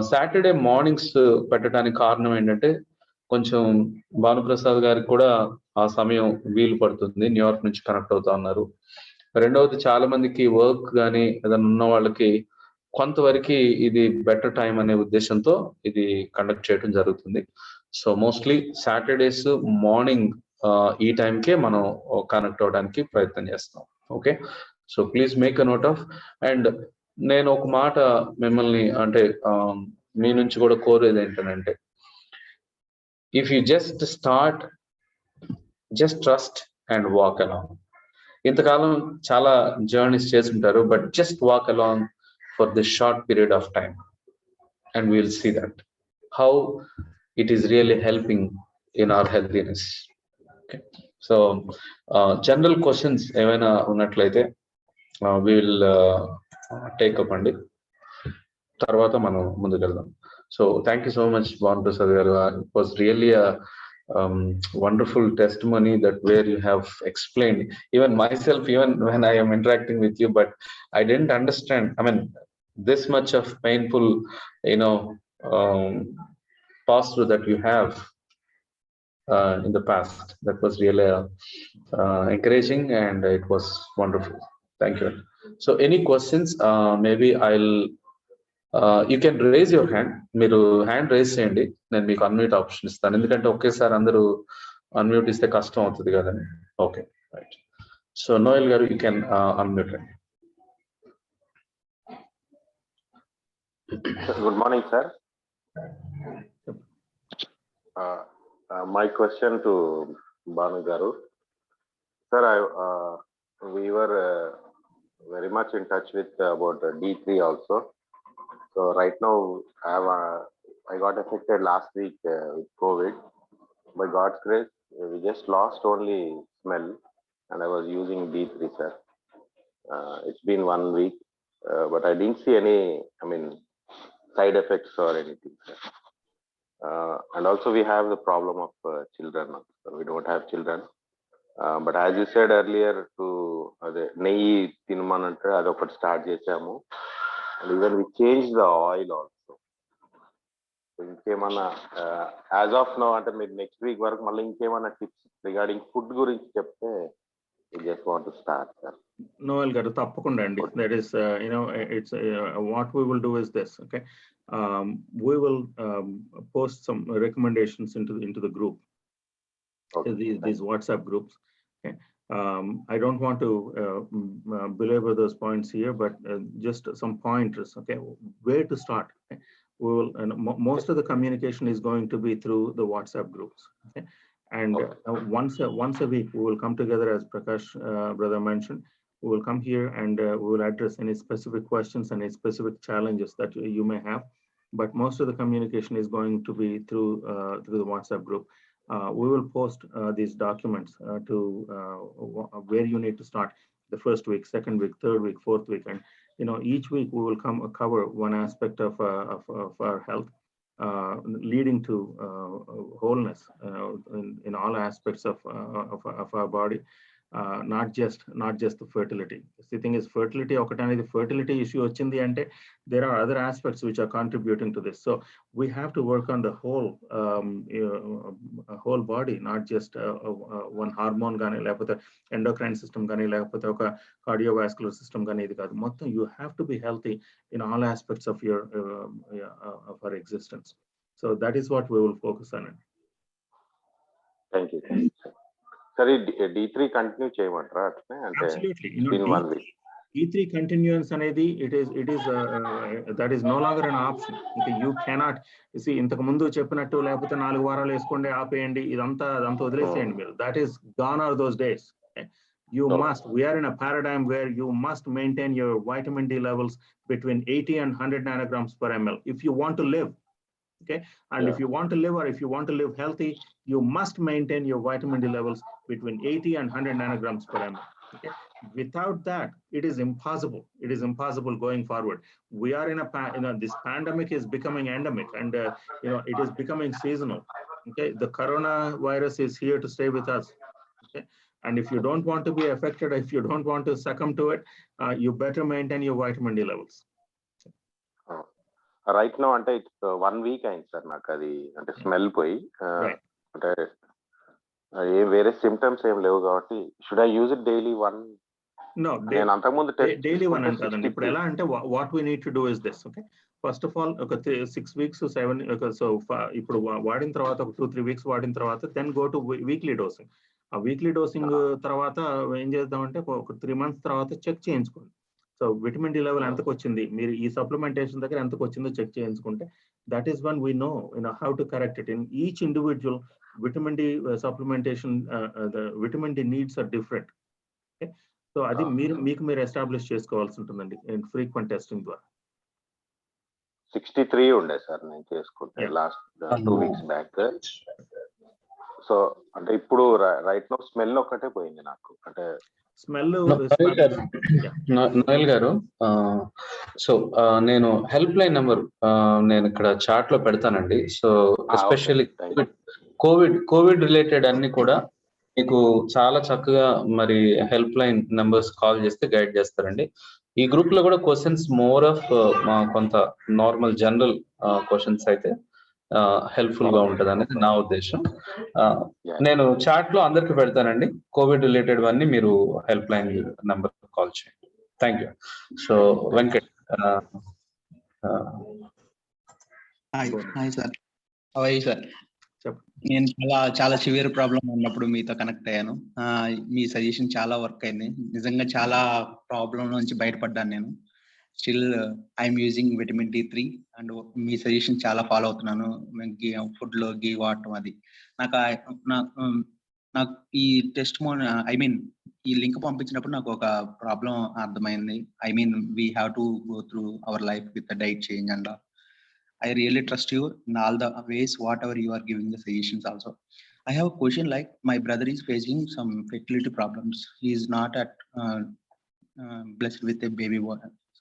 Speaker 1: సాటర్డే మార్నింగ్స్ పెట్టడానికి కారణం ఏంటంటే కొంచెం భానుప్రసాద్ గారికి కూడా ఆ సమయం వీలు పడుతుంది, న్యూయార్క్ నుంచి కనెక్ట్ అవుతా ఉన్నారు. రెండవది చాలా మందికి వర్క్ కానీ ఏదైనా ఉన్న వాళ్ళకి కొంతవరకు ఇది బెటర్ టైం అనే ఉద్దేశంతో ఇది కండక్ట్ చేయడం జరుగుతుంది. సో మోస్ట్లీ సాటర్డేస్ మార్నింగ్ ఈ టైంకే మనం కనెక్ట్ అవడానికి ప్రయత్నం చేస్తాం. Okay, so please make a note of. And నేను ఒక మాట మిమ్మల్ని అంటే మీ నుంచి కూడా కోరేది ఏంటంటే, if you just start, just trust and walk along. ఇంతకాలం చాలా జర్నీస్ చేస్తుంటారు, but just walk along for this short period of time and will see that how it is really helping in our healthiness. Okay, so general questions ఏమైనా ఉన్నట్లయితే will take up అండి, తర్వాత మనం ముందుకెళ్దాం. So thank you so much Bhanu Prasad garu. It was really wonderful testimony that where you have explained, even myself, even when I am interacting with you, but I didn't understand, I mean, this much of painful, you know, pass through that you have in the past. That was really encouraging, and it was wonderful. Thank you. So any questions? Maybe I'll you can raise your hand. మీరు hand raise చేయండి, నేను మీకు unmute option ఇస్తాను, ఎందుకంటే ఒకేసారి అందరూ unmute ఇస్తే కష్టం అవుతుంది కదండి. Okay, right. సో నోయల్ గారు, యూ కెన్ అన్మ్యూట్ అండి.
Speaker 3: Good morning, sir. My question to Bhanu garu. Sir, we were very much in touch with about D3 also. So right now, I got affected last week with COVID. By God's grace, we just lost only smell, and I was using D3, sir. It's been 1 week, but I didn't see any, side effects or anything, sir. And also we have the problem of children. So we don't have children. But as you said earlier, to neyi tinmanante adokati start chesamu. And even we changed the oil also. So inkemana as of now, ante meer next week varaku malli inkemana tips regarding food gurinchi chepte we just want to start, sir.
Speaker 2: Noel garu tappakunda andi. That is it's what we will do is this. Okay, we will post some recommendations into the group. Okay. These WhatsApp groups. Okay. I don't want to belabor those points here, but just some pointers. Okay, where to start? Okay? We will, and most of the communication is going to be through the WhatsApp groups. Okay, and once a week we will come together, as Prakash brother mentioned. We will come here and we will address any specific questions and any specific challenges that you may have. But most of the communication is going to be through the WhatsApp group. We will post these documents to where you need to start the first week, second week, third week, fourth week, and each week we will cover one aspect of our health, leading to wholeness in all aspects of our body. Not just the fertility. The thing is, fertility okatane the fertility issue ochindi ante there are other aspects which are contributing to this. So we have to work on the whole body, not just one hormone gani lekapothe endocrine system gani lekapothe oka cardiovascular system gani idi kaadu. Mottham you have to be healthy in all aspects of your of our existence. So that is what we will focus on.
Speaker 3: Thank you. Sorry, D3 continue cheyamantara ante?
Speaker 2: Absolutely.
Speaker 3: It's been 1 week.
Speaker 2: D3 continuance anedi it is that is no longer an option. Okay, you cannot see ఇంతకు ముందు చెప్పినట్టు లేకపోతే 4 వారాలు వేసుకోండి ఆపేయండి ఇదంతా వదిలేసేయండి మీరు. That is gone are those days. Okay? You must, we are in a paradigm where you must maintain your vitamin D levels between 80 and 100 nanograms per ml if you want to live. Okay, and if you want to live, or if you want to live healthy, you must maintain your vitamin D levels between 80 and 100 nanograms per ml. Okay, without that it is impossible. It is impossible going forward. We are in a this pandemic is becoming endemic, and it is becoming seasonal. Okay, the coronavirus is here to stay with us. Okay, and if you don't want to be affected, if you don't want to succumb to it, you better maintain your vitamin D levels.
Speaker 3: Right now ante it's 1 week అయింది sir నాకు అది అంటే smell పోయి అంటే ఏ వేరే symptoms ఏం లేవు కాబట్టి should I use it daily one?
Speaker 2: No,
Speaker 3: నేను అంతకుముందు
Speaker 2: daily one అంటారండి. ఇప్పుడు ఎలా అంటే what we need to do is this. Okay, first of all ఒక 6 weeks to 7 so ఇప్పుడు వాడిన తర్వాత ఒక 2-3 weeks వాడిన తర్వాత then go to weekly dosing. ఆ వీక్లీ డోసింగ్ తర్వాత ఏం చేద్దామంటే ఒక 3 months తర్వాత చెక్ చేయించుకోండి. సో విటమిన్ డి లెవెల్ ఎంతకు వచ్చింది, మీరు ఈ సప్లిమెంటేషన్ దగ్గర ఎంతకు వచ్చిందో చెక్ చేయించుకుంటే that is one we know how to correct it in each individual. Vitamin D supplementation, the vitamin D needs are different. Okay? So అది మీరు ఎస్టాబ్లిష్ చేసుకోవాల్సి ఉంటుందండి ఫ్రీక్వెంట్ టెస్టింగ్ ద్వారా.
Speaker 3: 63 ఉండే సార్ నేను చేసుకుంటే లాస్ట్ 2 weeks బ్యాక్. సో అంటే ఇప్పుడు రైట్ నో స్మెల్ ఒక్కటే పోయింది నాకు. అంటే
Speaker 2: స్మెల్
Speaker 1: నోయల్ గారు, సో నేను హెల్ప్ లైన్ నెంబర్ నేను ఇక్కడ చాట్ లో పెడతానండి. సో ఎస్పెషల్లీ కోవిడ్ రిలేటెడ్ అన్ని కూడా మీకు చాలా చక్కగా మరి హెల్ప్ లైన్ నెంబర్స్ కాల్ చేస్తే గైడ్ చేస్తారండి. ఈ గ్రూప్ లో కూడా క్వశ్చన్స్ మోర్ ఆఫ్ కొంత నార్మల్ జనరల్ క్వశ్చన్స్ అయితే హెల్ప్ఫుల్ గా ఉంటది అనేది నా ఉద్దేశం. నేను చాట్ లో అందరికి పెడతానండి. కోవిడ్ రిలేటెడ్ అన్ని మీరు హెల్ప్ లైన్ నెంబర్ కాల్ చేయండి. Thank you. So Venkat.
Speaker 4: Hi sir, అవయ్య సార్. నేను చాలా సివియర్ ప్రాబ్లం ఉన్నప్పుడు మీతో కనెక్ట్ అయ్యాను. మీ సజెషన్ చాలా వర్క్ అయింది. నిజంగా చాలా ప్రాబ్లం నుంచి బయటపడ్డాను నేను. Still I'm using vitamin D3 and me suggestion చాలా ఫాలో అవుతున్నాను. ఫుడ్ లో గీ వాడటం అది నాకు ఈ టెస్ట్ ఈ లింక్ పంపించినప్పుడు నాకు ఒక ప్రాబ్లం అర్థమైంది. We have to go through our life with diet change and I really trust you in all the ways, whatever you are giving the suggestions also. I have a question, like my brother is facing some fertility problems. He is not at blessed with a baby,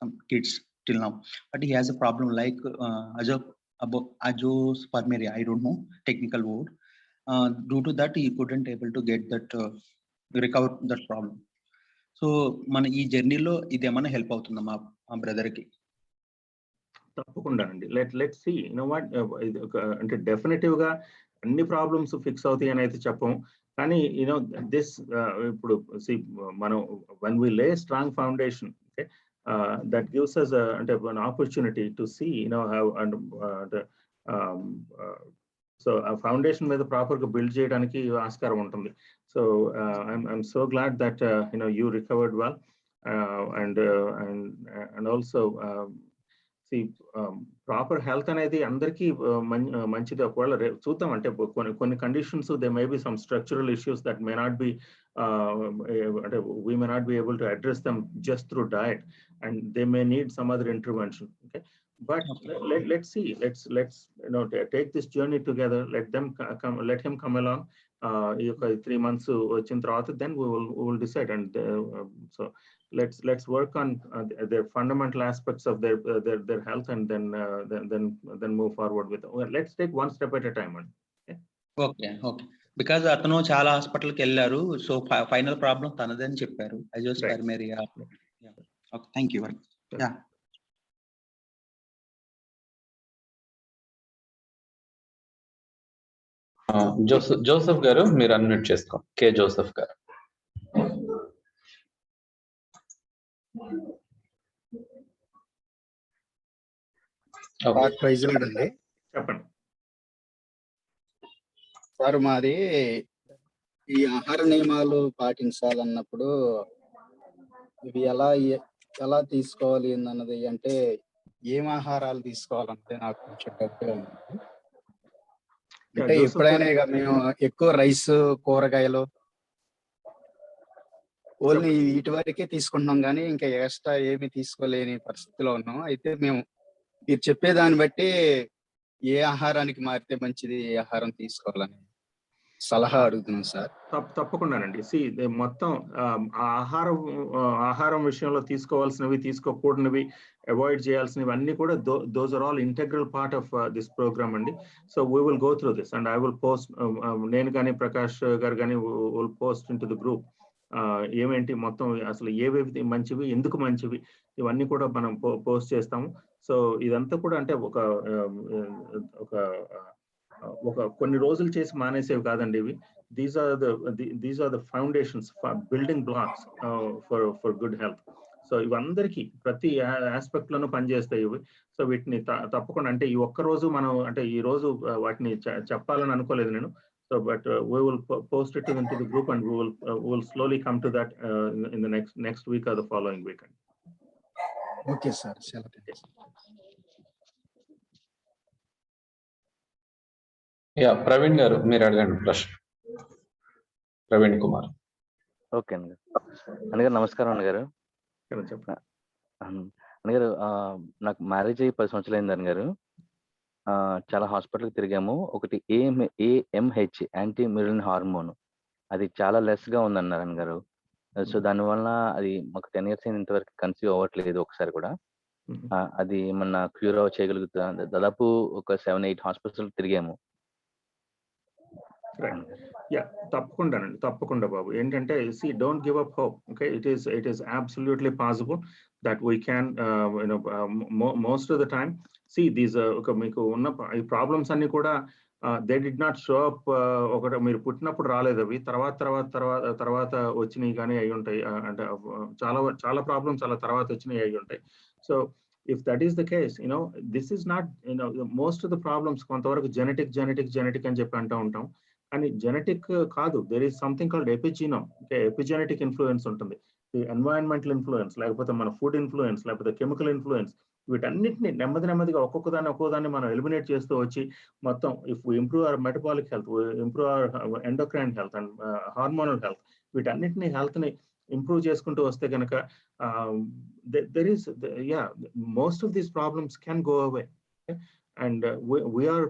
Speaker 4: some kids till now. But he has a problem like azoospermia, I don't know technical word. Due to that, he couldn't able to get that, recover that problem. So, మన ఈ జర్నీలో ఇది ఏమైనా help అవుతుందా మా బ్రదర్కి?
Speaker 2: తప్పకుండా అండి. లెట్స్ సీ వాట్ అంటే డెఫినెటివ్ గా అన్ని ప్రాబ్లమ్స్ ఫిక్స్ అవుతాయి అని అయితే చెప్పం. కానీ దిస్ ఇప్పుడు మనం when we lay strong foundation, okay, that gives us అంటే an opportunity to see how so ఆ ఫౌండేషన్ మీద ప్రాపర్ గా బిల్డ్ చేయడానికి ఆస్కారం ఉంటుంది. So I'm so glad that you recovered well and also proper health అనేది అందరికీ మంచిది. ఒకవేళ చూద్దాం అంటే కొన్ని conditions they may be some structural issues that may not be అంటే we may not be able to address them just through diet and they may need some other intervention. Okay, but let's see, let's take this journey together. Let him come along. If 3 months వచ్చిన తర్వాత then we will decide, and so let's work on their fundamental aspects of their health, and then move forward with let's take one step at a time.
Speaker 4: Okay, because atano చాలా హాస్పిటల్కి వెళ్ళారు. So final problem తనదని చెప్పారు, azoospermia. Okay, thank you. Yeah,
Speaker 1: Joseph గారు మీరు unmute చేసుకో. కే Joseph గారు.
Speaker 5: అండి
Speaker 2: చెప్పండి
Speaker 5: సార్. మాది ఈ ఆహార నియమాలు పాటించాలన్నప్పుడు ఇవి ఎలా తీసుకోవాలి అన్నది, అంటే ఏం ఆహారాలు తీసుకోవాలంటే నాకు కొంచెం డౌట్గా ఉంది. అంటే ఎప్పుడైనా ఇక మేము ఎక్కువ రైస్, కూరగాయలు ఓన్లీ వీటి వరకే తీసుకుంటున్నాం, కానీ ఇంకా ఎక్స్ట్రా ఏమి తీసుకోలేని పరిస్థితిలో ఉన్నాం. అయితే మేము మీరు చెప్పేదాన్ని బట్టి ఏ ఆహారానికి మారితే మంచిది, ఏ ఆహారం తీసుకోవాలని సలహా అడుగుతున్నాం సార్.
Speaker 2: తప్పకుండానండి. మొత్తం ఆహారం విషయంలో తీసుకోవాల్సినవి, తీసుకోకూడనివి, అవాయిడ్ చేయాల్సినవి అన్ని కూడా those are all integral part of this programme అండి. So we will go through this and I will post, నేను కానీ ప్రకాష్ గారు కానీ will post into the group ఏమేంటి మొత్తం అసలు ఏవేవి మంచివి, ఎందుకు మంచివి, ఇవన్నీ కూడా మనం పోస్ట్ చేస్తాము. సో ఇదంతా కూడా అంటే ఒక కొన్ని రోజులు చేసి మానేసేవి కాదండి ఇవి. These are the foundations, building blocks for good health. So ఇవందరికీ ప్రతి ఆస్పెక్ట్ లోనూ పనిచేస్తాయి ఇవి. సో వీటిని తప్పకుండా అంటే ఈ ఒక్క రోజు మనం అంటే ఈ రోజు వాటిని చెప్పాలని అనుకోలేదు నేను. So, but we will post it into the group, and we will slowly come to that in the next week or the following weekend.
Speaker 5: Okay sir, చాలా థ్యాంక్స్.
Speaker 1: యా, ప్రవీణ్ గారు మీరు అడగండి ప్రశ్న. ప్రవీణ్ కుమార్.
Speaker 6: ఓకే అన్నగారు నమస్కారం అన్నగారు.
Speaker 2: చెప్పండి
Speaker 6: అన్నగారు. నాకు మ్యారేజ్ అయ్యి 10 సంవత్సరాలు అయింది అన్నగారు. చాలా హాస్పిటల్కి తిరిగాము. ఒకటి AMH యాంటీ మ్యూరిన్ హార్మోన్, అది చాలా లెస్ గా ఉందన్నారు అన్నగారు. సో దానివల్ల అది మాకు 10 years అయిన ఇంతవరకు కన్సీవ్ అవ్వట్లేదు ఒకసారి కూడా. అది ఏమన్నా క్యూర్ చేయగలుగుతా? దాదాపు ఒక 7-8 హాస్పిటల్ తిరిగాము.
Speaker 2: తప్పకుండా బాబు. ఏంటంటే don't give up hope. Okay, it is absolutely possible that we can most of the time these మీకు ఉన్న ఈ ప్రాబ్లమ్స్ అన్ని కూడా they did not show up. ఒకటి మీరు పుట్టినప్పుడు రాలేదు, అవి తర్వాత వచ్చినాయి కానీ అయి ఉంటాయి. అంటే చాలా ప్రాబ్లమ్స్ చాలా తర్వాత వచ్చినాయి అయి ఉంటాయి. So if that is the case, this is not, most of the problems కొంతవరకు జెనెటిక్ అని చెప్పి అంటూ ఉంటాం. కానీ జెనెటిక్ కాదు, there is something called epigenome. Okay, epigenetic influence ఉంటుంది. ఎన్వైరన్మెంటల్ ఇన్ఫ్లుయెన్స్, లేకపోతే మన ఫుడ్ ఇన్ఫ్లుయెన్స్, లేకపోతే కెమికల్ ఇన్ఫ్లుయెన్స్, వీటన్నిటిని నెమ్మదిగా ఒక్కొక్కదాన్ని మనం ఎలిమినేట్ చేస్తూ వచ్చి మొత్తం if we improve our metabolic health, improve our endocrine health and hormonal health, వీటన్నిటిని హెల్త్ని ఇంప్రూవ్ చేసుకుంటూ వస్తే కనుక there is most of these problems can go away. And we are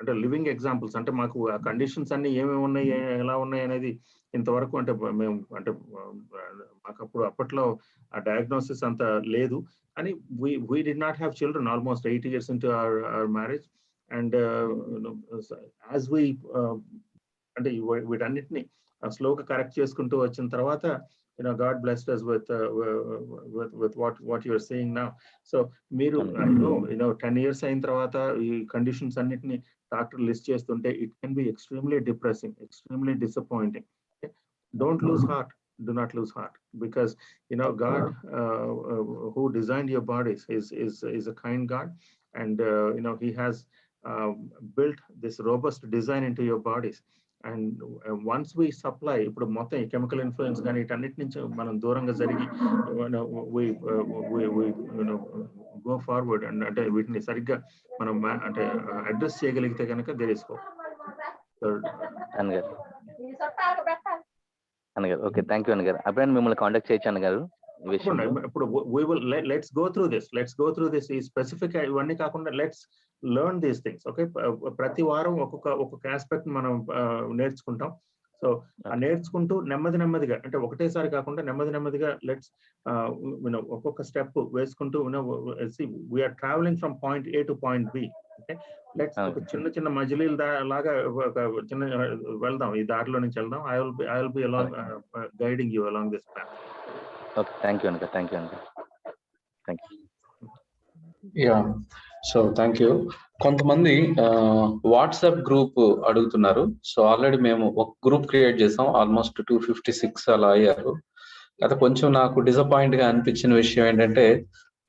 Speaker 2: అంటే లివింగ్ ఎగ్జాంపుల్స్. అంటే మాకు ఆ కండిషన్స్ అన్ని ఏమేమి ఉన్నాయి, ఎలా ఉన్నాయి అనేది ఇంతవరకు అంటే మేము అంటే మాకు అప్పట్లో ఆ డయాగ్నోసిస్ అంత లేదు. అని we did not have children almost 8 years into our marriage. And as we అంటే వీటన్నిటిని స్లోగా కరెక్ట్ చేసుకుంటూ వచ్చిన తర్వాత God blessed us with what you are saying now. So మీరు I know 10 years అయిన తర్వాత ఈ కండిషన్స్ అన్నిటిని డాక్టర్ లిస్ట్ చేస్తుంటే it can be extremely depressing, extremely disappointing. Okay? Don't lose heart. Do not lose heart, because God who designed your bodies is a kind God, and he has built this robust design into your bodies. And once we supply, ఇప్పుడు మొత్తం chemical influence కానీ వీటన్నిటి నుంచి మనం దూరంగా జరిగి go forward and అంటే వీటిని సరిగ్గా మనం అంటే అడ్రస్ చేయగలిగితే కనుక దేర్ ఇస్ హోప్.
Speaker 6: అన్నగారు ఓకే, థ్యాంక్ యూ అన్నగారు. అప్పుడే మిమ్మల్ని కాంటాక్ట్ చేయొచ్చు అన్నగారు.
Speaker 2: ఇప్పుడు లెట్స్ గో త్రూ దిస్ ఈ స్పెసిఫిక్ ఇవన్నీ కాకుండా let's learn these things. Okay, ప్రతి వారం ఒక్కొక్క ఆస్పెక్ట్ మనం నేర్చుకుంటాం. సో నేర్చుకుంటూ నెమ్మదిగా అంటే ఒకటేసారి కాకుండా నెమ్మదిగా లెట్స్ ఒక్కొక్క స్టెప్ వేసుకుంటూ we're travelling from point A to point B. Okay, let's ఒక చిన్న మజిలీల లాగా చిన్న వెళ్దాం, ఈ దారిలో నుంచి వెళ్దాం. I will be along guiding you along this plan.
Speaker 6: Okay, thank you అన్నగారు. Thank you.
Speaker 1: Yeah, so thank you. కొంతమంది వాట్సాప్ గ్రూప్ అడుగుతున్నారు. సో ఆల్రెడీ మేము ఒక గ్రూప్ క్రియేట్ చేసాం, ఆల్మోస్ట్ 256 అలా అయ్యారు. అయితే కొంచెం నాకు డిసప్పాయింట్ గా అనిపించిన విషయం ఏంటంటే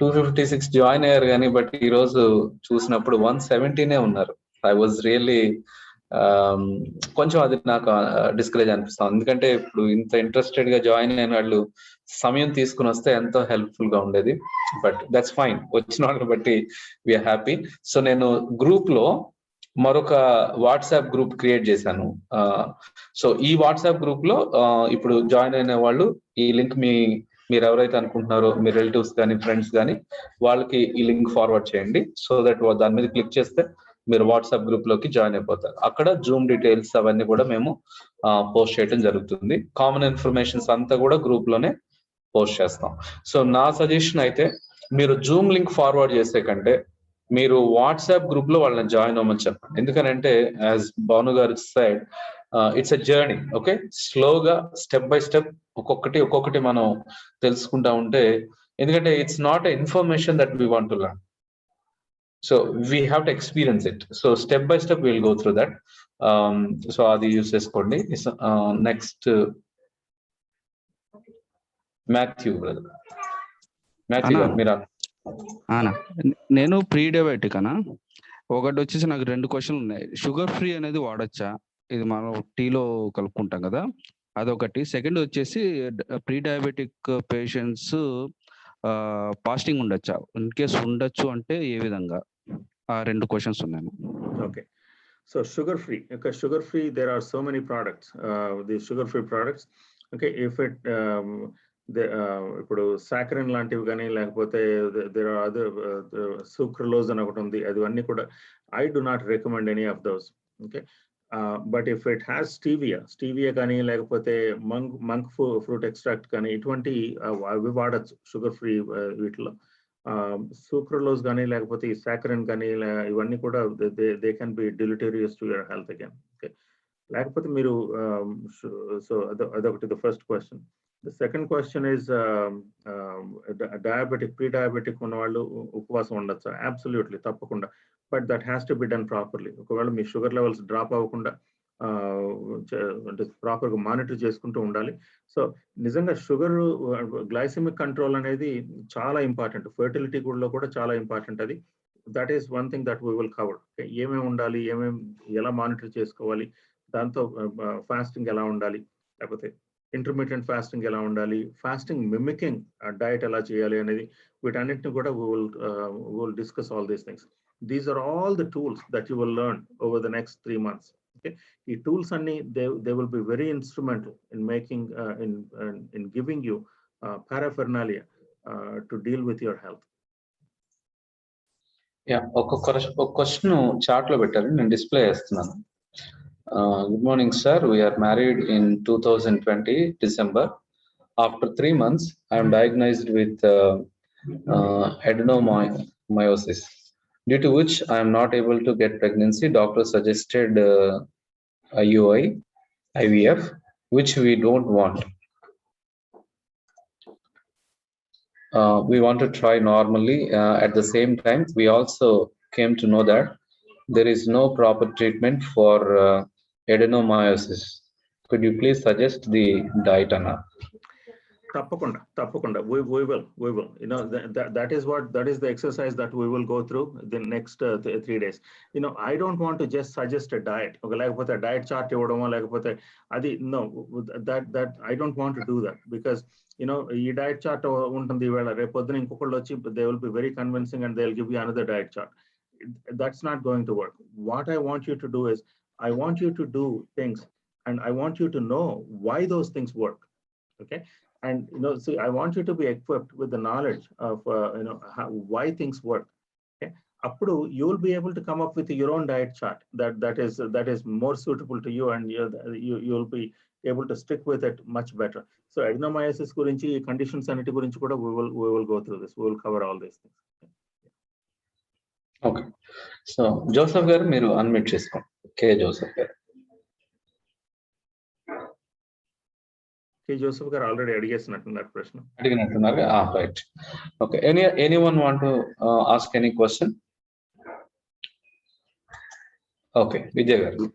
Speaker 1: 256 జాయిన్ అయ్యారు కానీ బట్ ఈ రోజు చూసినప్పుడు 170 ఉన్నారు. ఐ వాజ్ రియల్లీ కొంచెం అది నాకు డిస్కరేజ్ అనిపిస్తుంది. ఎందుకంటే ఇప్పుడు ఇంత ఇంట్రెస్టెడ్ గా జాయిన్ అయిన వాళ్ళు సమయం తీసుకుని వస్తే ఎంతో హెల్ప్ఫుల్ గా ఉండేది. బట్ దట్స్ ఫైన్, వచ్చిన వాళ్ళని బట్టి వీఆర్ హ్యాపీ. సో నేను గ్రూప్ లో మరొక వాట్సాప్ గ్రూప్ క్రియేట్ చేశాను. సో ఈ వాట్సాప్ గ్రూప్ లో ఇప్పుడు జాయిన్ అయిన వాళ్ళు ఈ లింక్ మీరు ఎవరైతే అనుకుంటున్నారో మీ రిలేటివ్స్ కానీ ఫ్రెండ్స్ కానీ వాళ్ళకి ఈ లింక్ ఫార్వర్డ్ చేయండి. సో దట్ దాని మీద క్లిక్ చేస్తే మీరు వాట్సాప్ గ్రూప్ లోకి జాయిన్ అయిపోతారు. అక్కడ జూమ్ డీటెయిల్స్ అవన్నీ కూడా మేము పోస్ట్ చేయడం జరుగుతుంది. కామన్ ఇన్ఫర్మేషన్స్ అంతా కూడా గ్రూప్ లోనే పోస్ట్ చేస్తాం. సో నా సజెషన్ అయితే మీరు జూమ్ లింక్ ఫార్వర్డ్ చేసే కంటే మీరు వాట్సాప్ గ్రూప్ లో వాళ్ళని జాయిన్ అవ్వమని చెప్పండి. ఎందుకనంటే యాజ్ భాను గారు side it's a journey. Okay, స్లోగా స్టెప్ బై స్టెప్ ఒక్కొక్కటి మనం తెలుసుకుంటా ఉంటే, ఎందుకంటే it's not a information that we want to learn. So we have to experience it. So step by step we'll go through that. So adi use cheskondi. Next Matthew brother. Matthew mira
Speaker 7: ana nenu pre diabetic ana ఒకటి వచ్చేసి నాకు 2 క్వశ్చన్లు ఉన్నాయి. Sugar free అనేది వాడొచ్చా? ఇది మనం టీలో కలుపుకుంటాం కదా, అదొకటి. సెకండ్ వచ్చేసి ప్రీ డయాబెటిక్ పేషెంట్స్ ఫాస్టింగ్ ఉండొచ్చా? ఇన్ కేస్ ఉండొచ్చు అంటే ఏ విధంగా? ఆ 2 క్వశ్చన్స్ ఉన్నాయి.
Speaker 2: Okay. So sugar free. Okay, sugar free. There are so many products. These sugar free products. Okay, if it ఇప్పుడు సాకరిన్ లాంటివి కానీ లేకపోతే there are other sucralose అని ఒకటి ఉంది, అది కూడా I do not recommend any of those. Okay, but if it has stevia కానీ లేకపోతే monk fruit extract కానీ ఇటువంటి అవి వాడచ్చు షుగర్ ఫ్రీ వీటిలో. sucralose కానీ లేకపోతే ఈ సాకరిన్ కానీ ఇవన్నీ కూడా they can be deleterious to your health again. Okay, లేకపోతే మీరు సో అదొకటి the first question. The second question is pre diabetic ఉన్న వాళ్ళు ఉపవాసం ఉండొచ్చా? అబ్సల్యూట్లీ, తప్పకుండా. But that has to be done properly. ఒకవేళ మీ షుగర్ లెవెల్స్ డ్రాప్ అవ్వకుండా అంటే ప్రాపర్గా మానిటర్ చేసుకుంటూ ఉండాలి. సో నిజంగా షుగర్ గ్లైసెమిక్ కంట్రోల్ అనేది చాలా ఇంపార్టెంట్. ఫర్టిలిటీ కూడా చాలా ఇంపార్టెంట్. అది that is one thing that we will cover. ఏమేమి ఉండాలి, ఎలా మానిటర్ చేసుకోవాలి, దాంతో ఫాస్టింగ్ ఎలా ఉండాలి, లేకపోతే ఇంటర్మీడియట్ ఫాస్టింగ్ ఎలా ఉండాలి, ఫాస్టింగ్ మిమికింగ్ డయట్ ఎలా చేయాలి అనేది వీటన్నిటిని కూడా we will discuss all these things. These are all the tools that you will learn over the next 3 months. Okay, ఈ tools అన్ని they will be very instrumental in making in giving you paraphernalia to deal with your health.
Speaker 1: ఒక question chat లో పెట్టారు, నేను display చేస్తున్నాను. Good morning, sir. We are married in 2020 December. After 3 months, I am diagnosed with adenomyosis, due to which I am not able to get pregnancy. Doctor suggested IUI, IVF, which we don't want. We want to try normally. At the same time, we also came to know that there is no proper treatment for adenomyosis. Could you please suggest the diet, Anna?
Speaker 2: తప్పకుండా we will that is the exercise that we will go through the next 3 days. I don't want to just suggest a diet, లేకపోతే diet chart ఇవ్వడమో లేకపోతే అది, no, that I don't want to do that, because ఈ diet chart ఉంటుంది, ఈవేళ రేపు పొద్దున ఇంకొకళ్ళు వచ్చి they will be very convincing and they'll give you another diet chart. That's not going to work. What I want you to do is I want you to do things and I want you to know why those things work. Okay, and see, I want you to be equipped with the knowledge of why things work. Okay, appudu you will be able to come up with your own diet chart that is more suitable to you, and you will be able to stick with it much better. So adenomyosis gurinchi, conditions aniti gurinchi kuda we will go through this. We will cover all these things.
Speaker 1: Okay, so Joseph garu మీరు unmute చేసుకోండి. కే Joseph గారు.
Speaker 2: Joseph garu already అడిగేసినట్టున్నారు ప్రశ్న.
Speaker 1: అడిగినట్టున్నారు. Right. Okay. Anyone want to ask any question? Okay, Vijay garu.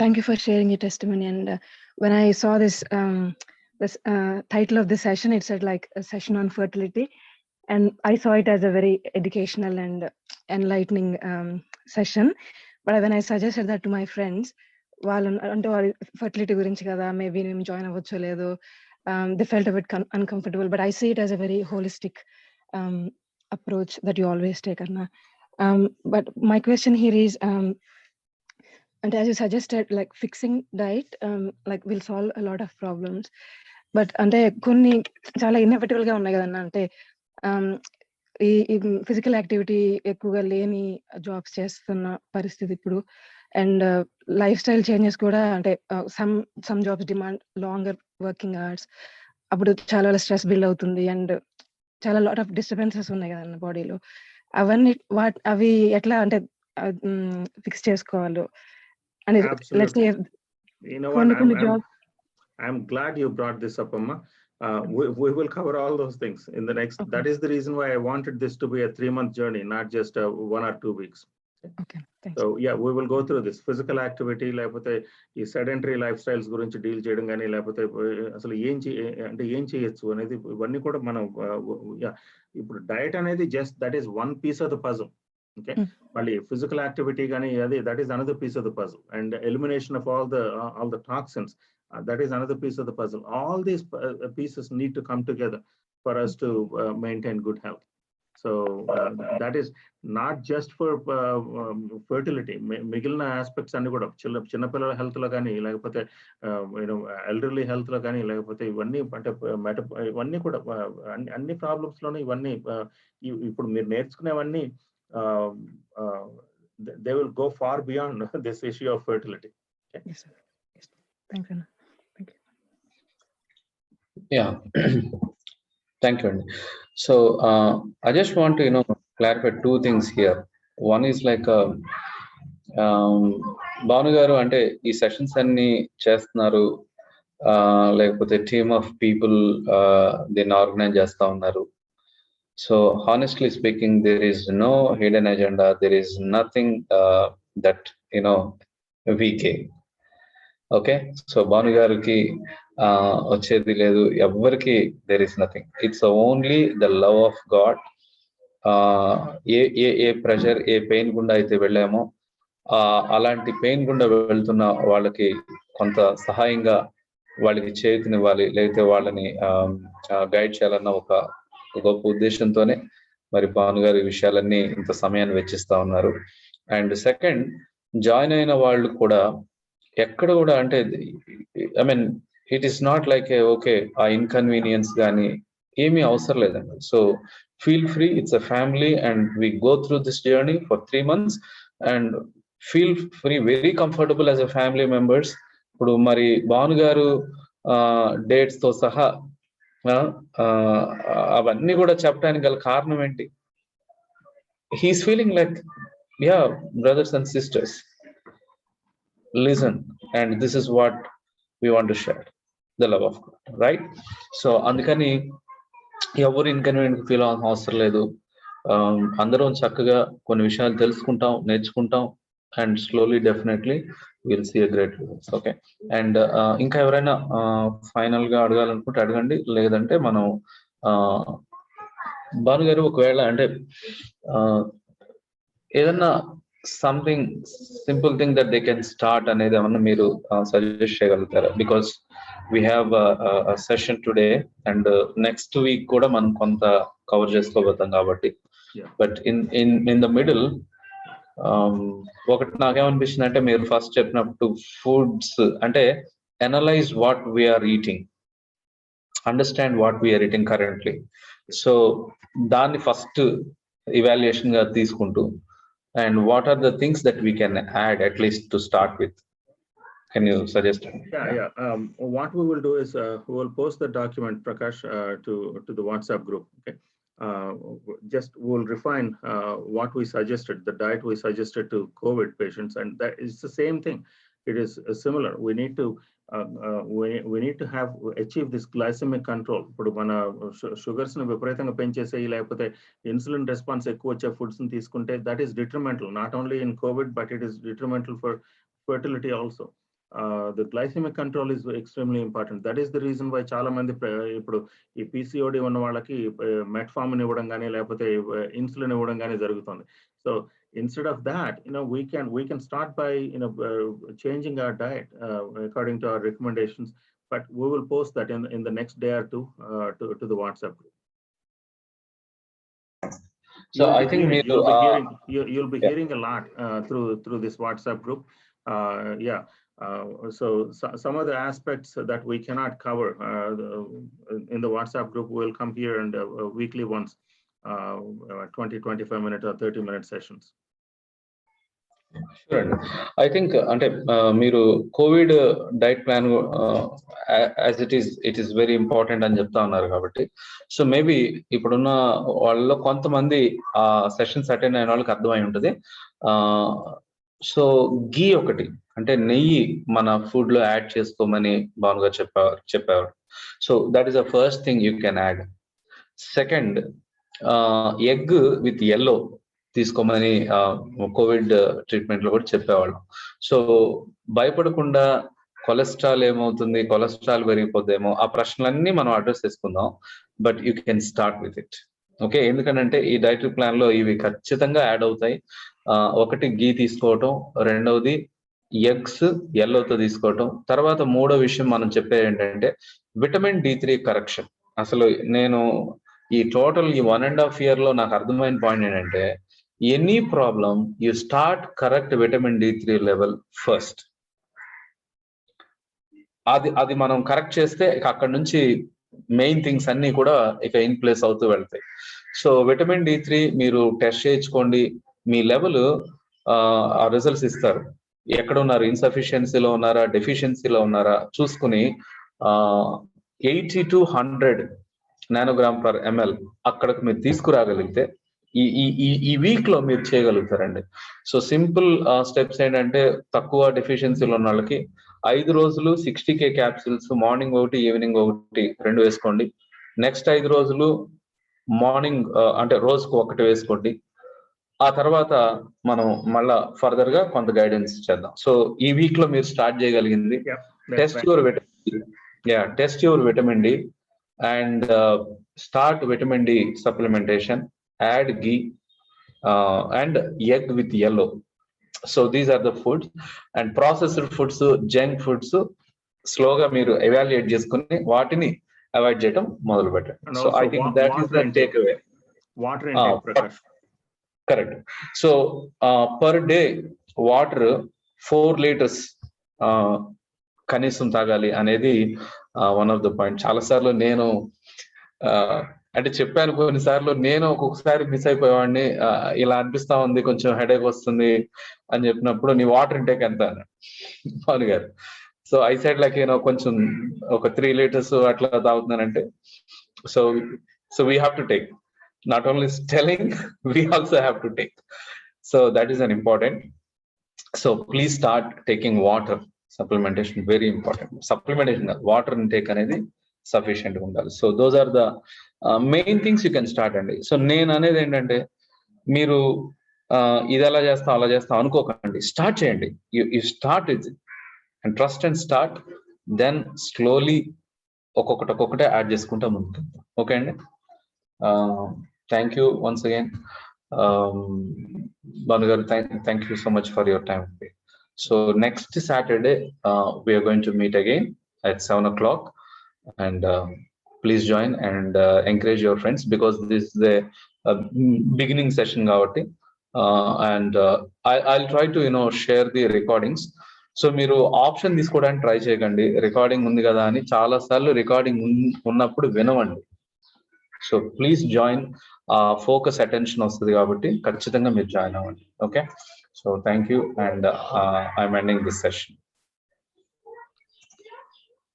Speaker 8: Thank you for sharing your testimony. And when I saw this title of the session, it said like a session on fertility, and I saw it as a very educational and enlightening session. But when I suggested that to my friends, వాళ్ళు అంటే వాళ్ళ fertility గురించి కదా, maybe నేను join అవ్వచ్చో లేదో, they felt a bit uncomfortable, but I see it as a very holistic approach that you always take, Anna. But my question here is, and as you suggested, like fixing diet like will solve a lot of problems, but అంటే కొన్ని చాలా innovative గా ఉన్నాయి కదన్నా. అంటే ఈ physical activity ఎక్కువగా లేని జాబ్స్ చేస్తున్న పరిస్థితి ఇప్పుడు, అండ్ లైఫ్ స్టైల్ చేంజెస్ కూడా, అంటే some jobs demand longer working hours, అప్పుడు చాలా స్ట్రెస్ బిల్డ్ అవుతుంది, అండ్ చాలా లాట్ ఆఫ్ డిస్టర్బెన్సెస్ ఉన్నాయి కదన్న బాడీలో. అవన్నీ అవి ఎట్లా అంటే ఫిక్స్ చేసుకోవాలి? And let's say,
Speaker 2: I'm glad you brought this up, Amma. We will cover all those things in the next. Okay. That is the reason why I wanted this to be a 3-month journey, not just 1 or 2 weeks.
Speaker 8: Okay, thanks.
Speaker 2: So yeah, we will go through this physical activity, లేకపోతే ఈ sedentary life styles గురించి deal చేయడం కానీ, లేకపోతే అసలు అంటే ఏం చేయొచ్చు అనేది, ఇవన్నీ కూడా మనం ఇప్పుడు డయట్ అనేది just that is one piece of the puzzle. Okay, మళ్ళీ ఫిజికల్ యాక్టివిటీ కానీ అది that is another piece of the puzzle, and elimination of all the toxins, that is another piece of the puzzle. All these pieces need to come together for us to maintain good health. So that is not just for fertility. మిగిలిన aspects అన్ని కూడా చిన్నపిల్లల health లో కానీ, లేకపోతే elderly health లో కానీ, లేకపోతే ఇవన్నీ అంటే ఇవన్నీ కూడా అన్ని ప్రాబ్లమ్స్ లోనే ఇవన్నీ ఇప్పుడు మీరు నేర్చుకునేవన్నీ they will go far beyond this issue of fertility. Okay?
Speaker 8: Yes, sir. Yes. Thanks, Anna. Thank you.
Speaker 1: Yeah. Thank you. So I just want to clarify two things here. One is like Bhanu గారు అంటే ఈ sessions అన్ని చేస్తున్నారు, లేకపోతే team of people దీన్ని organise చేస్తా ఉన్నారు. So honestly speaking, there is no hidden agenda. There is nothing that we gain. Okay, so Bhanu గారికి వచ్చేది లేదు, ఎవరికి there is nothing. It's only the love of God. A pressure, A pain గుండా అయితే వెళ్ళామో అలాంటి పెయిన్ గుండా వెళ్తున్న వాళ్ళకి కొంత సహాయంగా వాళ్ళకి చేతినివ్వాలి, లేకపోతే వాళ్ళని గైడ్ చేయాలన్న ఒక గొప్ప ఉద్దేశంతోనే మరి భాను గారి విషయాలన్నీ ఇంత సమయాన్ని వెచ్చిస్తా ఉన్నారు. అండ్ సెకండ్, జాయిన్ అయిన వాళ్ళు కూడా ఎక్కడ కూడా అంటే I mean it is not like okay ఆ ఇన్కన్వీనియన్స్ కానీ ఏమీ అవసరం లేదండి. So feel free, it's a family and we go through this journey for 3 months and feel free, very comfortable as a family members. ఇప్పుడు మరి భాను గారు dates తో సహా అవన్నీ కూడా చెప్పడానికి గల కారణం ఏంటి? He's feeling like yeah brothers and sisters, listen and this is what we want to share, the love of God, right? So అందుకని ఎవరు ఇన్కన్వీనియంట్ ఫీల్ అవ్వాల్సిన అవసరం లేదు. అందరం చక్కగా కొన్ని విషయాలు తెలుసుకుంటాం, నేర్చుకుంటాం, and slowly definitely will see a great results. Okay, and ఇంకా ఎవరైనా ఫైనల్ గా అడగాలనుకుంటే అడగండి, లేదంటే మనం భాను గారు ఒకవేళ అంటే ఏదన్నా something simple thing that they can start అనేది ఏమన్నా మీరు సజెస్ట్ చేయగలుగుతారా? Because we have session today and next week కూడా మనం కొంత కవర్ చేసుకోబోతాం కాబట్టి. బట్ ఇన్ ద మిడిల్ ఒకటి నాకేమనిపిస్తుంది అంటే, మీరు ఫస్ట్ చెప్పినప్పుడు ఫుడ్స్ అంటే analyse what we're eating, understand what we're eating currently. So దాన్ని ఫస్ట్ ఇవాల్యుయేషన్ గా తీసుకుంటూ, and what are the things that we can add at least to start with? Can you suggest?
Speaker 2: Yeah. What we will do is we will post the document, Prakash, to the WhatsApp group. Okay. Just we will refine what we suggested, the diet we suggested to COVID patients, and that is the same thing. It is similar. We need to have achieve this glycemic control. ఇప్పుడు మన sugars ని విపరీతంగా పెంచేసేయి, లేకపోతే insulin response ఎక్కువ వచ్చే foods ని తీసుకుంటే that is detrimental, not only in Covid but it is detrimental for fertility also. The glycemic control is extremely important. That is the reason why చాలా మంది ఇప్పుడు ఈ PCOD ఉన్న వాళ్ళకి మెట్ఫార్మిన్ ఇవ్వడం కానీ, లేకపోతే ఇన్సులిన్ ఇవ్వడం కానీ జరుగుతుంది. So instead of that, we can start by changing our diet according to our recommendations, but we will post that in the next day or two to the WhatsApp group.
Speaker 1: So I think
Speaker 2: you'll be hearing a lot through this WhatsApp group. So some of the aspects that we cannot cover in the WhatsApp group will come here and weekly once, 20-25 minute or 30-minute sessions.
Speaker 1: Sure అండి. I think అంటే మీరు Covid diet plan as it is very important అని చెప్తా ఉన్నారు కాబట్టి, so maybe ఇప్పుడున్న వాళ్ళలో కొంతమంది ఆ సెషన్స్ అటెండ్ అయిన వాళ్ళకి అర్థమై ఉంటుంది. సో గీ ఒకటి అంటే నెయ్యి మన ఫుడ్ లో యాడ్ చేసుకోమని భాను గారు చెప్పారు. So that is the first thing you can add. Second, egg with yellow తీసుకోమని కోవిడ్ ట్రీట్మెంట్ లో కూడా చెప్పేవాళ్ళం. సో భయపడకుండా కొలెస్ట్రాల్ ఏమవుతుంది, కొలెస్ట్రాల్ పెరిగిపోద్దేమో, ఆ ప్రశ్నలన్నీ మనం అడ్రస్ చేసుకుందాం. But you can start with it. Okay, ఎందుకంటే ఈ డైటరీ ప్లాన్ లో ఇవి ఖచ్చితంగా యాడ్ అవుతాయి. ఒకటి గీ తీసుకోవటం, రెండవది ఎగ్స్ ఎల్లోతో తీసుకోవటం, తర్వాత మూడో విషయం మనం చెప్పేది ఏంటంటే విటమిన్ D3 కరెక్షన్. అసలు నేను ఈ టోటల్ ఈ 1.5 year లో నాకు అర్థమైన పాయింట్ ఏంటంటే any problem you start correct vitamin D3 level first. అది మనం కరెక్ట్ చేస్తే ఇక అక్కడ నుంచి మెయిన్ థింగ్స్ అన్ని కూడా ఇక ఇన్ ప్లేస్ అవుతూ వెళ్తాయి. సో విటమిన్ D3 మీరు టెస్ట్ చేయించుకోండి, మీ లెవెల్ ఆ రిజల్ట్స్ ఇస్తారు. ఎక్కడ ఉన్నారు, ఇన్సఫిషియన్సీలో ఉన్నారా, డెఫిషియన్సీలో ఉన్నారా చూసుకుని 80 to 100 nanogram/ml అక్కడికి మీరు తీసుకురాగలిగితే ఈ వీక్ లో మీరు చేయగలుగుతారండి. సో సింపుల్ స్టెప్స్ ఏంటంటే తక్కువ డెఫిషియన్సీలో ఉన్న వాళ్ళకి 5 రోజులు 60K క్యాప్సిల్స్, మార్నింగ్ ఒకటి ఈవినింగ్ ఒకటి 2 వేసుకోండి. నెక్స్ట్ 5 రోజులు మార్నింగ్ అంటే రోజుకు ఒకటి వేసుకోండి. ఆ తర్వాత మనం మళ్ళా ఫర్దర్ గా కొంత గైడెన్స్ చేద్దాం. సో ఈ వీక్ లో మీరు స్టార్ట్ చేయగలిగింది test your vitamin D and start vitamin D supplementation, add ghee and egg with yellow. So these are the foods. And processed foods, junk foods స్లోగా మీరు ఎవాల్యుయేట్ చేసుకుని వాటిని అవాయిడ్ చేయడం మొదలు పెట్టండి. So I think that is the take away.
Speaker 2: Water intake Prakash.
Speaker 1: Correct. So per day water 4 liters కనీసం తాగాలి అనేది వన్ ఆఫ్ ద పాయింట్. చాలా సార్లు నేను అంటే చెప్పాను, కొన్నిసార్లు నేను ఒక్కొక్కసారి మిస్ అయిపోయేవాడిని. ఇలా అనిపిస్తా ఉంది, కొంచెం హెడేక్ వస్తుంది అని చెప్పినప్పుడు నీ వాటర్ ఇంటేక్ ఎంత భాను గారు? సో ఐ సైడ్ లైక్ కొంచెం ఒక 3 liters అట్లా తాగుతున్నానంటే so we have to take. Not only telling, we also have to take. So that is an important. So please start taking water supplementation, very important. Supplementation, water intake anedi sufficient undali. So those are the main things you can start andi. So నేను అనేది ఏంటంటే మీరు ఇది ఎలా చేస్తాం అలా చేస్తాం అనుకోకండి, స్టార్ట్ చేయండి. You start with and trust and start, then slowly ఒక్కొక్కటే యాడ్ చేసుకుంటా ముందుకు. ఓకే అండి. Thank you once again, Bhanu garu. Thank you so much for your time. So next Saturday we are going to meet again at 7 o'clock, and please join and encourage your friends, because this is the beginning session kabatti, and I'll try to share the recordings. So మీరు option తీసుకోవడానికి try చేయకండి, recording ఉంది కదా అని. చాలా సార్లు recording ఉన్నప్పుడు వినవండి. So please join, focus attention వస్తుంది కాబట్టి ఖచ్చితంగా మీరు జాయిన్ అవ్వండి. Okay, so thank you and I'm ending this session.